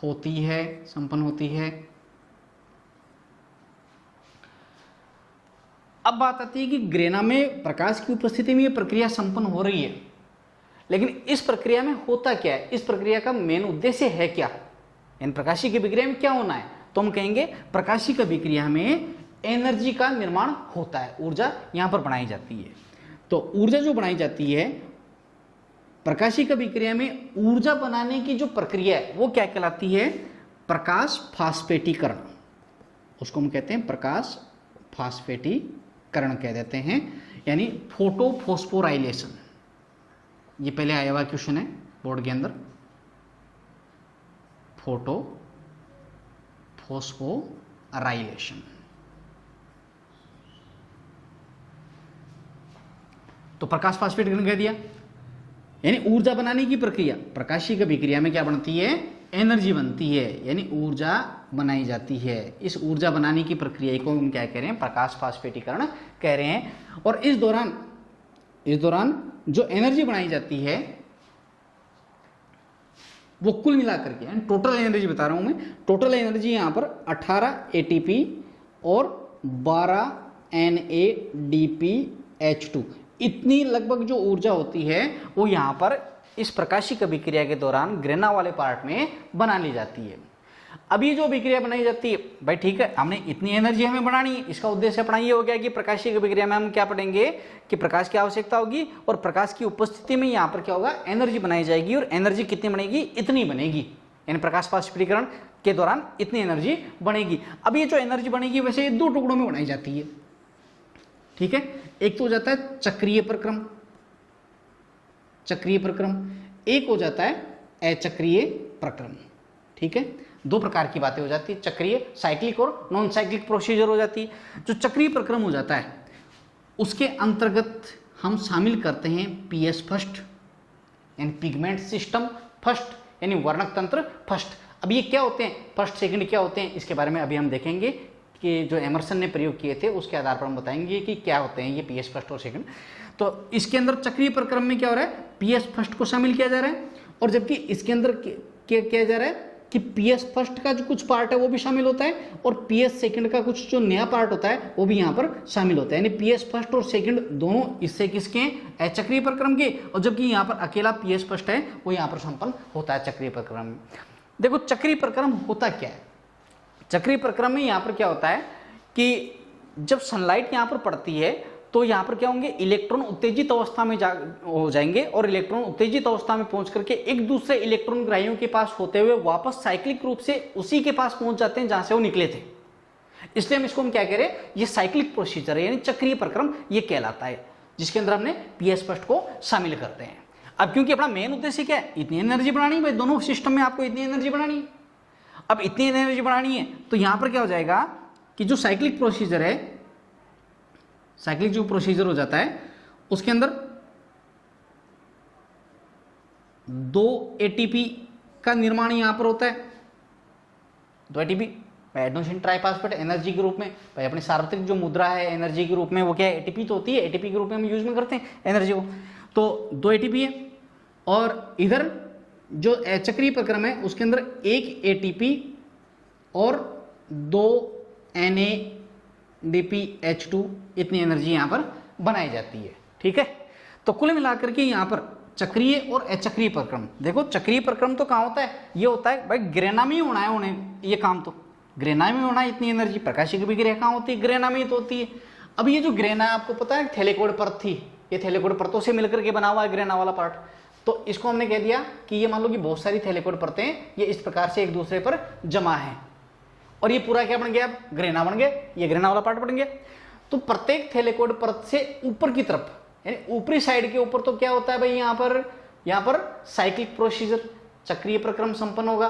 [SPEAKER 1] होती है। अब बात आती है कि ग्रेना में प्रकाश की उपस्थिति में ये प्रक्रिया संपन्न हो रही है, लेकिन इस प्रक्रिया में होता क्या है, इस प्रक्रिया का मेन उद्देश्य है क्या, इन प्रकाशीय अभिक्रिया में क्या होना है। तो हम कहेंगे प्रकाशीय अभिक्रिया में एनर्जी का निर्माण होता है, ऊर्जा यहां पर बनाई जाती है। तो ऊर्जा जो बनाई जाती है प्रकाशीय अभिक्रिया में, ऊर्जा बनाने की जो प्रक्रिया है वो क्या कहलाती है, प्रकाश फास्फेटीकरण। उसको हम कहते हैं प्रकाश फास्फेटीकरण कह देते हैं, यानी फोटोफॉस्फोराइलेशन। ये पहले आया हुआ क्वेश्चन है बोर्ड के अंदर, फोटोफॉस्फोराइलेशन। तो प्रकाश फास्फेटीकरण कह दिया, यानी ऊर्जा बनाने की प्रक्रिया। प्रकाशीय अभिक्रिया में क्या बनती है, एनर्जी बनती है, यानी ऊर्जा बनाई जाती है। इस ऊर्जा बनाने की प्रक्रिया को हम क्या कह रहे हैं, प्रकाश फास्फेटीकरण कह रहे हैं। और इस दौरान जो एनर्जी बनाई जाती है वो कुल मिलाकर के, यानी टोटल एनर्जी बता रहा हूं मैं, टोटल एनर्जी यहां पर 18 ATP और 12 NADPH2, इतनी लगभग जो ऊर्जा होती है वो यहां पर इस प्रकाशीय अभिक्रिया के दौरान ग्रेना वाले पार्ट में बना ली जाती है। अब ये जो अभिक्रिया बनाई जाती है भाई, ठीक है, हमने इतनी एनर्जी हमें बनानी है, इसका उद्देश्य अपना ये हो गया कि प्रकाशीय अभिक्रिया में हम क्या पढ़ेंगे कि प्रकाश की आवश्यकता होगी और प्रकाश की उपस्थिति में यहाँ पर क्या होगा, एनर्जी बनाई जाएगी। और एनर्जी कितनी बनेगी, इतनी बनेगी, यानी प्रकाश फास्फेटीकरण के दौरान इतनी एनर्जी बनेगी। अब ये जो एनर्जी बनेगी वैसे ये 2 टुकड़ों में बनाई जाती है। ठीक है, एक तो हो जाता है चक्रीय प्रक्रम, एक हो जाता है अचक्रीय प्रक्रम। ठीक है, 2 प्रकार की बातें हो जाती है, चक्रीय साइक्लिक और नॉन साइक्लिक प्रोसीजर हो जाती है। जो चक्रीय प्रक्रम हो जाता है उसके अंतर्गत हम शामिल करते हैं PS फर्स्ट, यानी पिगमेंट सिस्टम फर्स्ट, यानी वर्णक तंत्र फर्स्ट। अब ये क्या होते हैं, फर्स्ट सेकंड क्या होते हैं, इसके बारे में अभी हम देखेंगे कि जो एमर्सन ने प्रयोग किए थे उसके आधार पर हम बताएंगे कि क्या होते हैं ये PS फर्स्ट और सेकंड। तो इसके अंदर चक्रीय प्रक्रम में क्या हो रहा है, PS फर्स्ट को शामिल किया जा रहा है, और जबकि इसके अंदर क्या किया जा रहा है कि PS फर्स्ट का जो कुछ पार्ट है वो भी शामिल होता है, और PS सेकंड का कुछ जो नया पार्ट होता है वो भी यहाँ पर शामिल होता है। यानी PS फर्स्ट और सेकंड दोनों इससे किसके हैं, अचक्रीय प्रक्रम के, और जबकि यहाँ पर अकेला PS फर्स्ट है वो यहाँ पर संपन्न होता है चक्रीय प्रक्रम में। देखो चक्रीय प्रक्रम होता क्या है, चक्रीय प्रक्रम में यहाँ पर क्या होता है कि जब सनलाइट यहाँ पर पड़ती है तो यहाँ पर क्या होंगे, इलेक्ट्रॉन उत्तेजित अवस्था में हो जाएंगे, और इलेक्ट्रॉन उत्तेजित अवस्था में पहुंच करके एक दूसरे इलेक्ट्रॉन ग्राहियों के पास होते हुए वापस साइक्लिक रूप से उसी के पास पहुंच जाते हैं जहां से वो निकले थे। इसलिए हम इसको क्या कह रहे हैं, ये साइक्लिक प्रोसीजर है, यानी चक्रीय प्रक्रम ये कहलाता है, जिसके अंदर हमने PS फर्स्ट को शामिल करते हैं। अब क्योंकि अपना मेन उद्देश्य क्या है, इतनी एनर्जी बढ़ानी है, दोनों सिस्टम में आपको इतनी एनर्जी बढ़ानी है। अब इतनी एनर्जी बढ़ानी है तो यहां पर क्या हो जाएगा कि जो साइक्लिक प्रोसीजर है, साइक्लिक जो प्रोसीजर हो जाता है उसके अंदर 2 ATP का निर्माण यहां पर होता है, 2 ATP एडेनोसिन ट्राइफॉस्फेट एनर्जी के रूप में। भाई अपनी सार्वत्रिक जो मुद्रा है एनर्जी के रूप में वो क्या है, ATP तो होती है, ATP के रूप में हम यूज में करते हैं एनर्जी को। तो 2 ATP है, और इधर जो चक्रीय प्रक्रम है उसके अंदर 1 ATP और 2 NADPH2, इतनी एनर्जी यहाँ पर बनाई जाती है। ठीक है, तो कुल मिलाकर के यहाँ पर चक्रीय और अचक्रीय प्रक्रम, देखो चक्रीय प्रक्रम तो कहाँ होता है, ये होता है भाई ग्रेना में ही होना है, उन्हें ये काम तो ग्रेना में होना है। इतनी एनर्जी प्रकाशीय अभिक्रिया कहाँ होती है, ग्रेना में ही तो होती है। अब ये जो ग्रेना है आपको पता है थैलेकोइड परत थी, ये थैलेकोइड परतों से मिलकर के बना हुआ है ग्रेना वाला पार्ट। तो इसको हमने कह दिया कि ये मान लो कि बहुत सारी थैलेकोइड परतें ये इस प्रकार से एक दूसरे पर जमा है, और ये पूरा क्या बन गया, ग्रेना बन गया, ये ग्रेना वाला पार्ट बन गया। तो प्रत्येक थैलेकोइड परत से ऊपर की तरफ, यानी ऊपरी साइड के ऊपर तो क्या होता है भाई, यहाँ पर साइक्लिक प्रोसीजर चक्रीय प्रक्रम संपन्न होगा।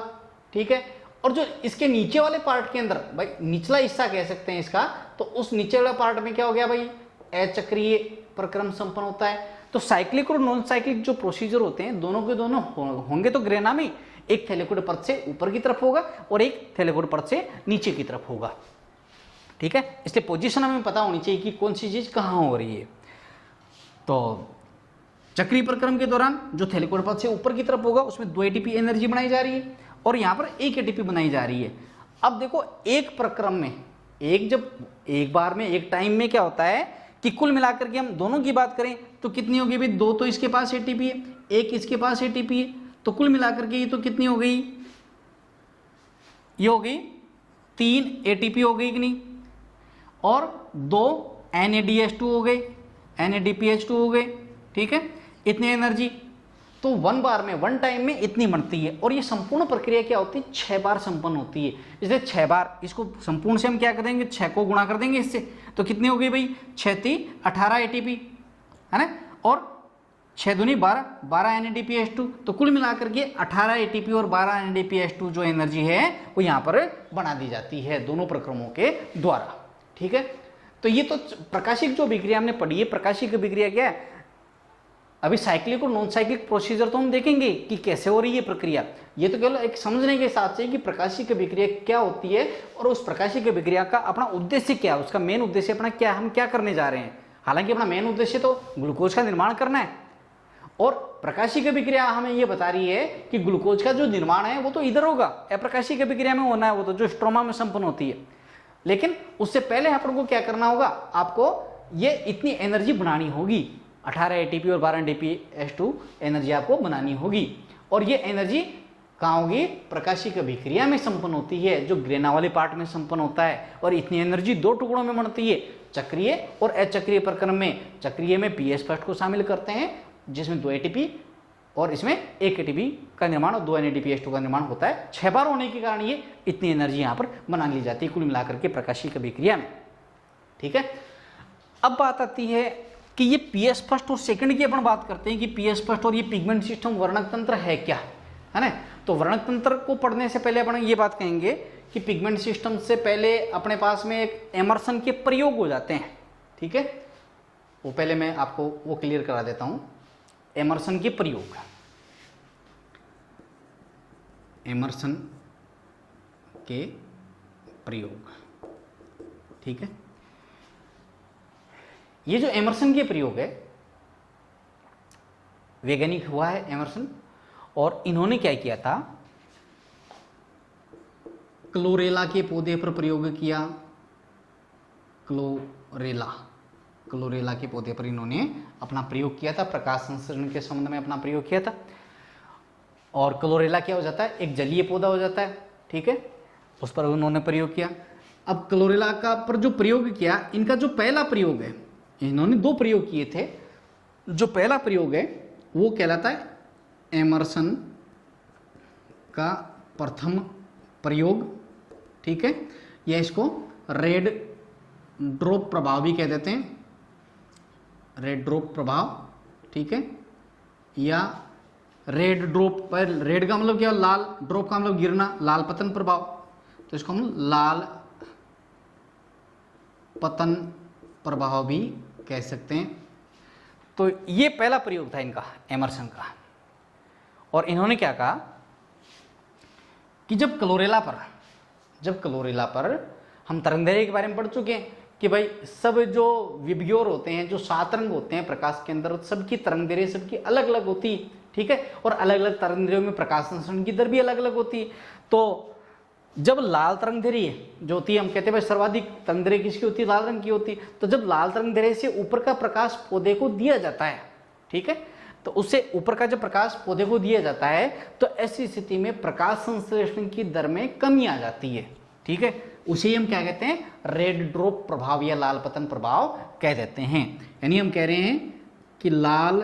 [SPEAKER 1] ठीक है, और जो इसके नीचे वाले पार्ट के अंदर भाई निचला हिस्सा कह सकते हैं इसका, तो उस नीचे वाला पार्ट में क्या हो गया भाई, अचक्रीय प्रक्रम संपन्न होता है। तो साइक्लिक और नॉन साइक्लिक जो प्रोसीजर होते हैं दोनों के दोनों होंगे तो ग्रेना में एक थैलेकोइड परत से ऊपर की तरफ होगा और एक थैलेकोइड परत से नीचे की तरफ होगा। ठीक है, इसलिए पोजीशन हमें पता होनी चाहिए कि कौन सी चीज कहाँ हो रही है। तो चक्रीय प्रक्रम के दौरान जो थैलेकोइड परत से ऊपर की तरफ होगा उसमें 2 एटीपी एनर्जी बनाई जा रही है और यहाँ पर 1 एटीपी बनाई जा रही है। अब देखो एक प्रक्रम में एक बार में एक टाइम में क्या होता है कि कुल मिलाकर के हम दोनों की बात करें तो कितनी होगी भाई, 2 तो इसके पास एटीपी है, 1 इसके पास एटीपी है, तो कुल मिलाकर के ये तो कितनी हो गई, ये हो गई 3 एटीपी हो गई कि नहीं, और 2 NADH2 हो गए, NADPH2 हो गए। ठीक है, इतनी एनर्जी तो वन टाइम में इतनी बनती है और ये संपूर्ण प्रक्रिया क्या होती है, 6 बार संपन्न होती है। इसलिए 6 बार, इसको संपूर्ण से हम क्या कर देंगे, 6 को गुणा कर देंगे इससे, तो कितनी हो गई भाई, 6 18 एटीपी है ना, और 6 दूनी 12 NADPH2, तो कुल मिलाकर के 18 एटीपी और 12 NADPH2 जो एनर्जी है वो यहाँ पर बना दी जाती है दोनों प्रक्रमों के द्वारा। ठीक है, तो ये तो प्रकाशिक जो अभिक्रिया हमने पढ़ी है, प्रकाशिक अभिक्रिया क्या है, अभी साइक्लिक और नॉन साइक्लिक प्रोसीजर तो हम देखेंगे कि कैसे हो रही है प्रक्रिया। ये तो केवल एक समझने के हिसाब से कि प्रकाशिक अभिक्रिया क्या होती है और उस प्रकाशिक अभिक्रिया का अपना उद्देश्य क्या है, उसका मेन उद्देश्य अपना क्या, हम क्या करने जा रहे हैं। हालांकि अपना मेन उद्देश्य तो ग्लूकोज का निर्माण करना है और प्रकाशिक अभिक्रिया हमें ये बता रही है कि ग्लूकोज का जो निर्माण है वो तो इधर होगा, अप्रकाशिक अभिक्रिया में होना है, वो तो जो स्ट्रोमा में संपन्न होती है। लेकिन उससे पहले अपन को क्या करना होगा, आपको ये इतनी एनर्जी बनानी होगी, 18 एटीपी और 12 NADPH2 एनर्जी आपको बनानी होगी और ये एनर्जी कहाँ होगी, प्रकाशिक अभिक्रिया में संपन्न होती है जो ग्रेना वाले पार्ट में संपन्न होता है। और इतनी एनर्जी 2 टुकड़ों में बनती है, चक्रीय और अचक्रीय प्रक्रम में। चक्रीय में PS फर्स्ट को शामिल करते हैं जिसमें 2 एटीपी और इसमें 1 एटीपी का निर्माण और 2 NADPH2 का निर्माण होता है। 6 बार होने के कारण ये इतनी एनर्जी यहाँ पर बना ली जाती है कुल मिलाकर के प्रकाशिक अभिक्रिया में। ठीक है, अब बात आती है कि ये PS फर्स्ट और सेकंड की अपन बात करते हैं कि PS फर्स्ट और ये पिगमेंट सिस्टम वर्णक तंत्र है क्या, है ना। तो वर्णक तंत्र को पढ़ने से पहले अपन ये बात कहेंगे कि पिगमेंट सिस्टम से पहले अपने पास में एक एमर्सन के प्रयोग हो जाते हैं। ठीक है, वो पहले मैं आपको वो क्लियर करा देता हूं। एमर्सन के प्रयोग, एमर्सन के प्रयोग, ठीक है। ये जो एमर्सन के प्रयोग है, वैज्ञानिक हुआ है एमर्सन, और इन्होंने क्या किया था, क्लोरेला के पौधे पर प्रयोग किया। क्लोरेला के पौधे पर इन्होंने अपना प्रयोग किया था, प्रकाश संश्लेषण के संबंध में अपना प्रयोग किया था। और क्लोरेला क्या हो जाता है, एक जलीय पौधा हो जाता है। ठीक है, उस पर उन्होंने प्रयोग किया। अब क्लोरेला का पर जो प्रयोग किया, इनका जो पहला प्रयोग है, इन्होंने 2 प्रयोग किए थे। जो पहला प्रयोग है वो कहलाता है एमर्सन का प्रथम प्रयोग। ठीक है, या इसको रेड ड्रॉप प्रभाव भी कह देते हैं, रेड ड्रॉप प्रभाव। ठीक है, या रेड ड्रॉप पर, रेड का मतलब क्या, लाल, ड्रॉप का मतलब गिरना, लाल पतन प्रभाव, तो इसको हम लाल पतन प्रभाव भी कह सकते हैं। तो ये पहला प्रयोग था इनका, एमर्सन का। और इन्होंने क्या कहा कि जब क्लोरेला पर हम तरंगदैर्घ्य के बारे में पढ़ चुके हैं कि भाई सब जो विबग्योर होते हैं, जो 7 रंग होते हैं प्रकाश के अंदर, सबकी तरंगदैर्घ्य सबकी अलग अलग होती है। ठीक है, और अलग अलग तरंगदैर्घ्यों में प्रकाश संश्लेषण की दर भी अलग अलग होती है। तो जब लाल तरंगदैर्घ्य जो होती है, हम कहते हैं भाई सर्वाधिक तरंगदैर्घ्य किसकी होती है, लाल रंग की होती है। तो जब लाल तरंगदैर्घ्य से ऊपर का प्रकाश पौधे को दिया जाता है, ठीक है, तो उससे ऊपर का जब प्रकाश पौधे को दिया जाता है, तो ऐसी स्थिति में प्रकाश संश्लेषण की दर में कमी आ जाती है। ठीक है, उसे हम क्या कहते हैं, रेड ड्रॉप प्रभाव या लाल पतन प्रभाव कह देते हैं। यानी हम कह रहे हैं कि लाल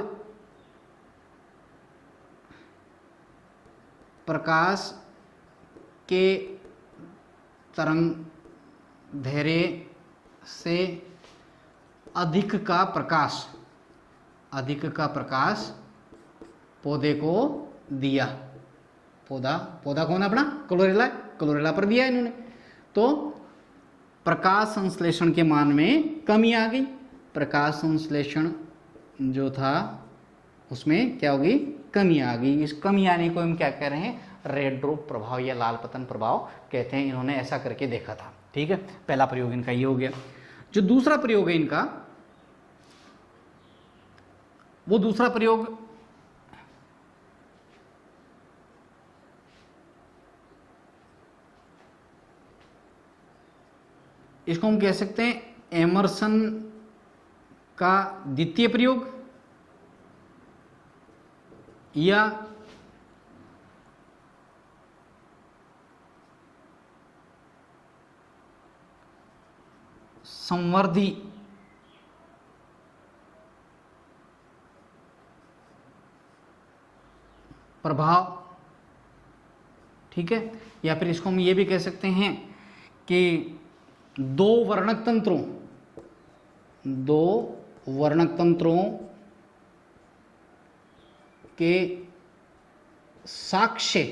[SPEAKER 1] प्रकाश के तरंगदैर्घ्य से अधिक का प्रकाश पौधे को दिया। पौधा कौन है अपना, क्लोरेला पर दिया इन्होंने, तो प्रकाश संश्लेषण के मान में कमी आ गई। प्रकाश संश्लेषण जो था उसमें क्या होगी, कमी आ गई। इस कमी आने को हम क्या कह रहे हैं, रेड ड्रॉप प्रभाव या लाल पतन प्रभाव कहते हैं। इन्होंने ऐसा करके देखा था। ठीक है, पहला प्रयोग इनका ये हो गया। जो दूसरा प्रयोग है इनका, वो दूसरा प्रयोग इसको हम कह सकते हैं एमर्सन का द्वितीय प्रयोग या संवर्धी प्रभाव। ठीक है, या फिर इसको हम ये भी कह सकते हैं कि दो वर्णक तंत्रों के साक्ष्य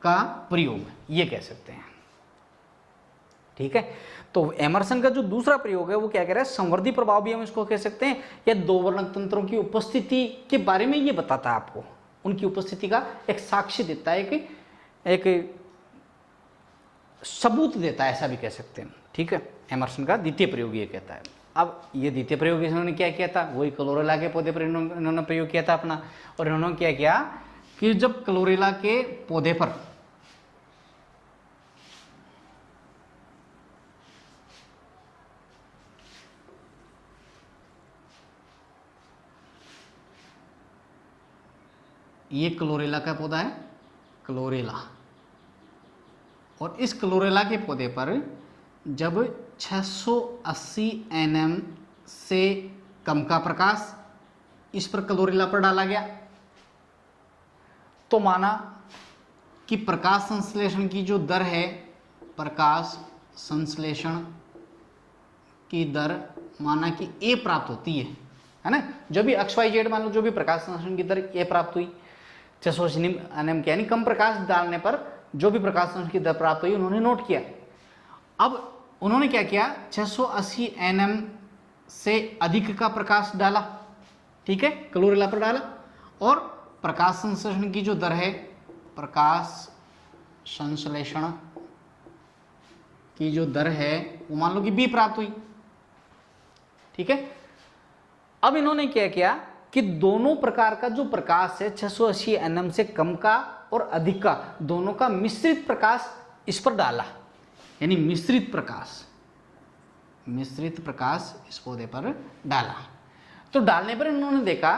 [SPEAKER 1] का प्रयोग, ये कह सकते हैं। ठीक है, तो एमर्सन का जो दूसरा प्रयोग है वो क्या कह रहा है, संवर्धी प्रभाव भी हम इसको कह सकते हैं, या दो वर्णक तंत्रों की उपस्थिति के बारे में ये बताता है आपको, उनकी उपस्थिति का एक साक्ष्य देता है, कि एक सबूत देता है, ऐसा भी कह सकते हैं। ठीक है, एमर्सन का द्वितीय प्रयोग ये कहता है। अब ये द्वितीय प्रयोग इन्होंने क्या किया था, वही क्लोरेला के पौधे पर इन्होंने प्रयोग किया था अपना। और इन्होंने क्या किया कि जब क्लोरेला के पौधे पर ये क्लोरेला का पौधा है, क्लोरेला, और इस क्लोरेला के पौधे पर जब 680 nm से कम का प्रकाश इस पर क्लोरेला पर डाला गया, तो माना कि प्रकाश संश्लेषण की जो दर है, प्रकाश संश्लेषण की दर माना कि A प्राप्त होती है ना। जो भी XYZ मान लो, जो भी प्रकाश संश्लेषण की दर A प्राप्त हुई 680 nm यानी कम प्रकाश डालने पर जो भी प्रकाश संश्लेषण की दर प्राप्त हुई उन्होंने नोट किया। अब उन्होंने क्या किया, 680 nm से अधिक का प्रकाश डाला, ठीक है, क्लोरेला पर डाला, और प्रकाश संश्लेषण की जो दर है, प्रकाश संश्लेषण की जो दर है वो मान लो कि B प्राप्त हुई। ठीक है, अब इन्होंने क्या किया कि दोनों प्रकार का जो प्रकाश है 680 nm से कम का और अधिक का, दोनों का मिश्रित प्रकाश इस पर डाला, यानी मिश्रित प्रकाश इस पौधे पर डाला। तो डालने पर इन्होंने देखा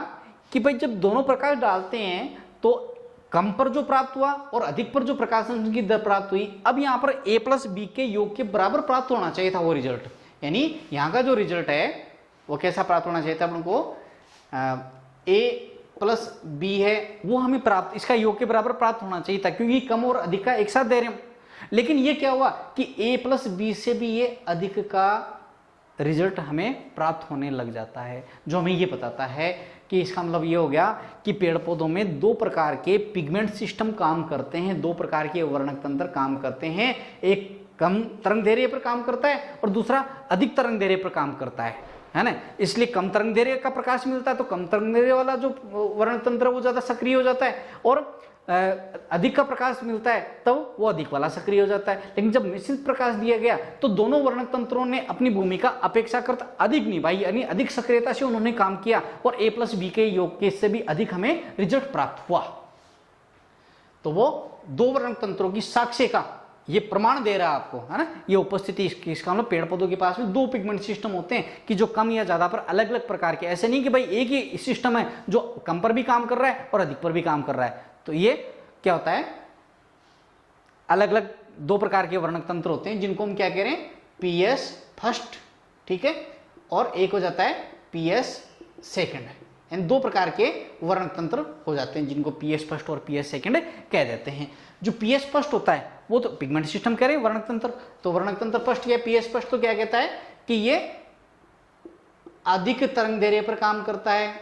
[SPEAKER 1] कि भाई जब दोनों प्रकाश डालते हैं तो कम पर जो प्राप्त हुआ और अधिक पर जो प्रकाश संश्लेषण की दर प्राप्त हुई, अब यहाँ पर A प्लस B के योग के बराबर प्राप्त होना चाहिए था वो रिजल्ट। यानी यहाँ का जो रिजल्ट है वो कैसा प्राप्त होना चाहिए था अपन को, A प्लस B है वो हमें प्राप्त, इसका योग के बराबर प्राप्त होना चाहिए था, क्योंकि कम और अधिक का एक साथ दे रहे हैं। लेकिन ये क्या हुआ कि A प्लस B से भी ये अधिक का रिजल्ट हमें प्राप्त होने लग जाता है, जो हमें ये बताता है कि इसका मतलब ये हो गया कि पेड़ पौधों में दो प्रकार के पिगमेंट सिस्टम काम करते हैं, दो प्रकार के वर्णक तंत्र काम करते हैं। एक कम तरंग दैर्ध्य पर काम करता है और दूसरा अधिक तरंग दैर्ध्य पर काम करता है ना। इसलिए कम तरंग दैर्ध्य का प्रकाश मिलता है तो कम तरंग दैर्ध्य वाला जो वर्णक तंत्र वो ज्यादा सक्रिय हो जाता है, और अधिक का प्रकाश मिलता है तब वो अधिक वाला सक्रिय हो जाता है। लेकिन जब मिश्रित प्रकाश दिया गया तो दोनों वर्णक तंत्रों ने अपनी भूमिका अपेक्षाकृत अधिक निभाई, यानी अधिक सक्रियता से उन्होंने काम किया, और A प्लस B के योग के इससे भी अधिक हमें रिजल्ट प्राप्त हुआ। तो वो दो वर्णक तंत्रों की साक्ष्य का ये प्रमाण दे रहा है आपको, है ना। ये उपस्थिति इसका मतलब पेड़ पौधों के पास भी दो पिगमेंट सिस्टम होते हैं कि जो कम या ज्यादा पर अलग अलग प्रकार के, ऐसे नहीं कि भाई एक ही सिस्टम है जो कम पर भी काम कर रहा है और अधिक पर भी काम कर रहा है। तो ये क्या होता है, अलग अलग दो प्रकार के वर्णक तंत्र होते हैं जिनको हम क्या कह रहे हैं, PS फर्स्ट, ठीक है, और एक हो जाता है PS सेकंड। इन दो प्रकार के वर्णक तंत्र हो जाते हैं जिनको PS फर्स्ट और PS सेकंड कह देते हैं। जो PS फर्स्ट होता है वो तो पिगमेंट सिस्टम कह रहे हैं, वर्णक तंत्र, तो वर्णक तंत्र फर्स्ट या PS फर्स्ट तो क्या कहता है कि ये अधिक तरंग दैर्ध्य पर काम करता है,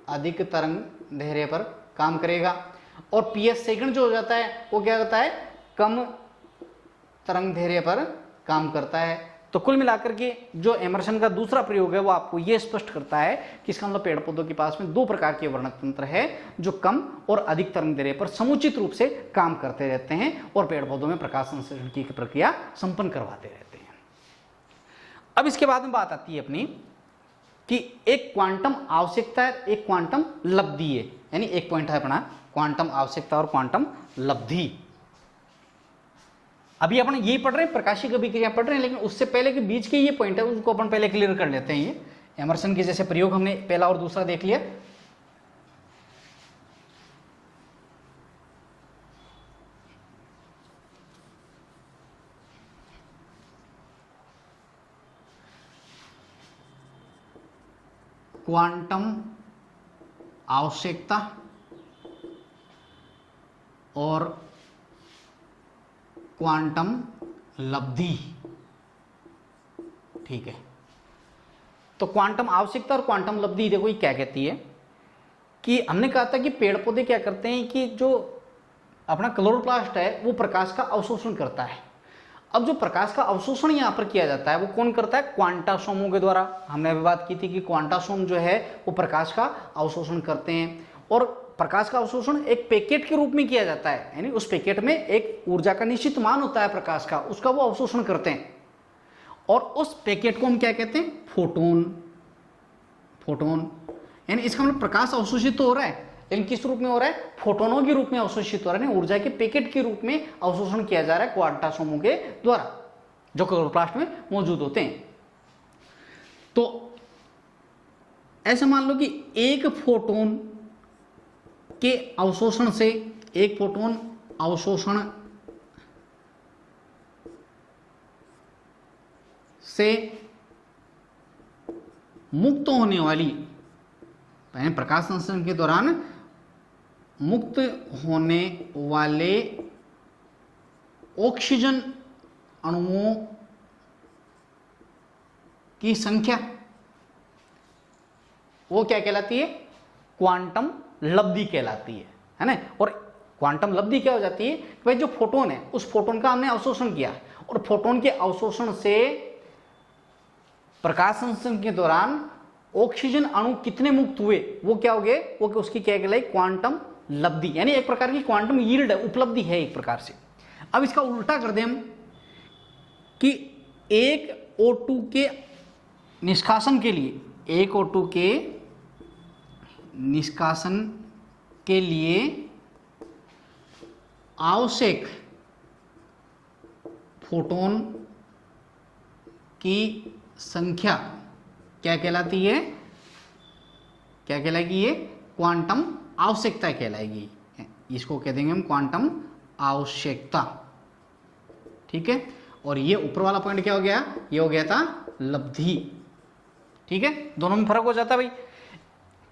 [SPEAKER 1] अधिक तरंग दैर्ध्य पर काम करेगा। और PS सेकंड जो हो जाता है वो क्या होता है, कम तरंग दैर्ध्य पर काम करता है। तो कुल मिलाकर के जो एमर्सन का दूसरा प्रयोग है वो आपको ये स्पष्ट करता है कि इसका मतलब पेड़ पौधों के पास में दो प्रकार के वर्णक तंत्र है जो कम और अधिक तरंग दैर्ध्य पर समुचित रूप से काम करते रहते हैं और पेड़ पौधों में प्रकाश संश्लेषण की प्रक्रिया संपन्न करवाते रहते हैं। अब इसके बाद में बात आती है अपनी कि एक क्वांटम आवश्यकता है, एक क्वांटम लब्धि है, यानी एक पॉइंट है अपना क्वांटम आवश्यकता और क्वांटम लब्धि। अभी अपन यही पढ़ रहे हैं, प्रकाशिक अभिक्रिया पढ़ रहे हैं, लेकिन उससे पहले के बीच के ये पॉइंट है उसको अपन पहले क्लियर कर लेते हैं। ये एमर्सन के जैसे प्रयोग हमने पहला और दूसरा देख लिया। क्वांटम आवश्यकता और क्वांटम लब्धि, ठीक है। तो क्वांटम आवश्यकता और क्वांटम लब्धि देखो ये क्या कहती है कि हमने कहा था कि पेड़ पौधे क्या करते हैं कि जो अपना क्लोरोप्लास्ट है वो प्रकाश का अवशोषण करता है। अब जो प्रकाश का अवशोषण यहां पर किया जाता है वो कौन करता है? क्वांटासोमों के द्वारा। हमने अभी बात की थी कि क्वांटासोम जो है वो प्रकाश का अवशोषण करते हैं और प्रकाश का अवशोषण एक पैकेट के रूप में किया जाता है, यानी उस पैकेट में एक ऊर्जा का निश्चित मान होता है प्रकाश का, उसका वो अवशोषण करते हैं और उस पैकेट को हम क्या कहते हैं? फोटोन। फोटोन यानी इसका मतलब प्रकाश अवशोषित तो हो रहा है, लेकिन किस रूप में हो रहा है? फोटोनों के रूप में अवशोषित हो रहा है, ऊर्जा के पैकेट के रूप में अवशोषण किया जा रहा है क्वांटासोमों के द्वारा जो क्लोरोप्लास्ट में मौजूद होते हैं। तो ऐसा मान लो कि एक फोटोन के अवशोषण से, एक फोटोन अवशोषण से मुक्त होने वाली, प्रकाश संश्लेषण के दौरान मुक्त होने वाले ऑक्सीजन अणुओं की संख्या वो क्या कहलाती है? क्वांटम लब्धि कहलाती है ना। और क्वांटम लब्धि क्या हो जाती है? भाई जो फोटोन है उस फोटोन का हमने अवशोषण किया और फोटोन के अवशोषण से प्रकाश संश्लेषण के दौरान ऑक्सीजन अणु कितने मुक्त हुए वो क्या हो गए? वो उसकी क्या कहलाई? क्वांटम लब्धि, यानी एक प्रकार की क्वांटम यील्ड है, उपलब्धि है एक प्रकार से। अब इसका उल्टा कर दें हम कि एक O2 के निष्कासन के लिए, एक O2 के निष्कासन के लिए आवश्यक फोटोन की संख्या क्या कहलाती है? क्या कहलाएगी? ये क्वांटम आवश्यकता कहलाएगी। इसको कह देंगे हम क्वांटम आवश्यकता, ठीक है। और ये ऊपर वाला पॉइंट क्या हो गया? ये हो गया था लब्धि, ठीक है। दोनों में फर्क हो जाता है भाई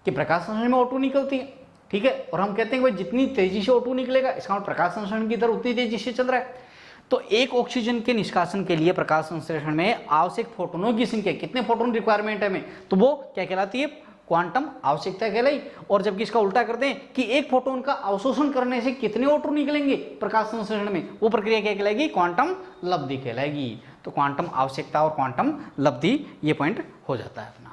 [SPEAKER 1] कि प्रकाश संश्लेषण में O2 निकलती है, ठीक है, और हम कहते हैं भाई जितनी तेजी से O2 निकलेगा इसका मतलब प्रकाश संश्लेषण की दर उतनी तेजी से चल रहा है। तो एक ऑक्सीजन के निष्कासन के लिए प्रकाश संश्लेषण में आवश्यक फोटोनों की संख्या, कितने फोटोन रिक्वायरमेंट है हमें, तो वो क्या कहलाती है? क्वांटम आवश्यकता कहलाई। और जबकि इसका उल्टा करते हैं कि एक फोटोन का अवशोषण करने से कितने O2 निकलेंगे प्रकाश संश्लेषण में, वो प्रक्रिया क्या कहलाएगी? क्वांटम लब्धि कहलाएगी। तो क्वांटम आवश्यकता और क्वांटम लब्धि ये पॉइंट हो जाता है।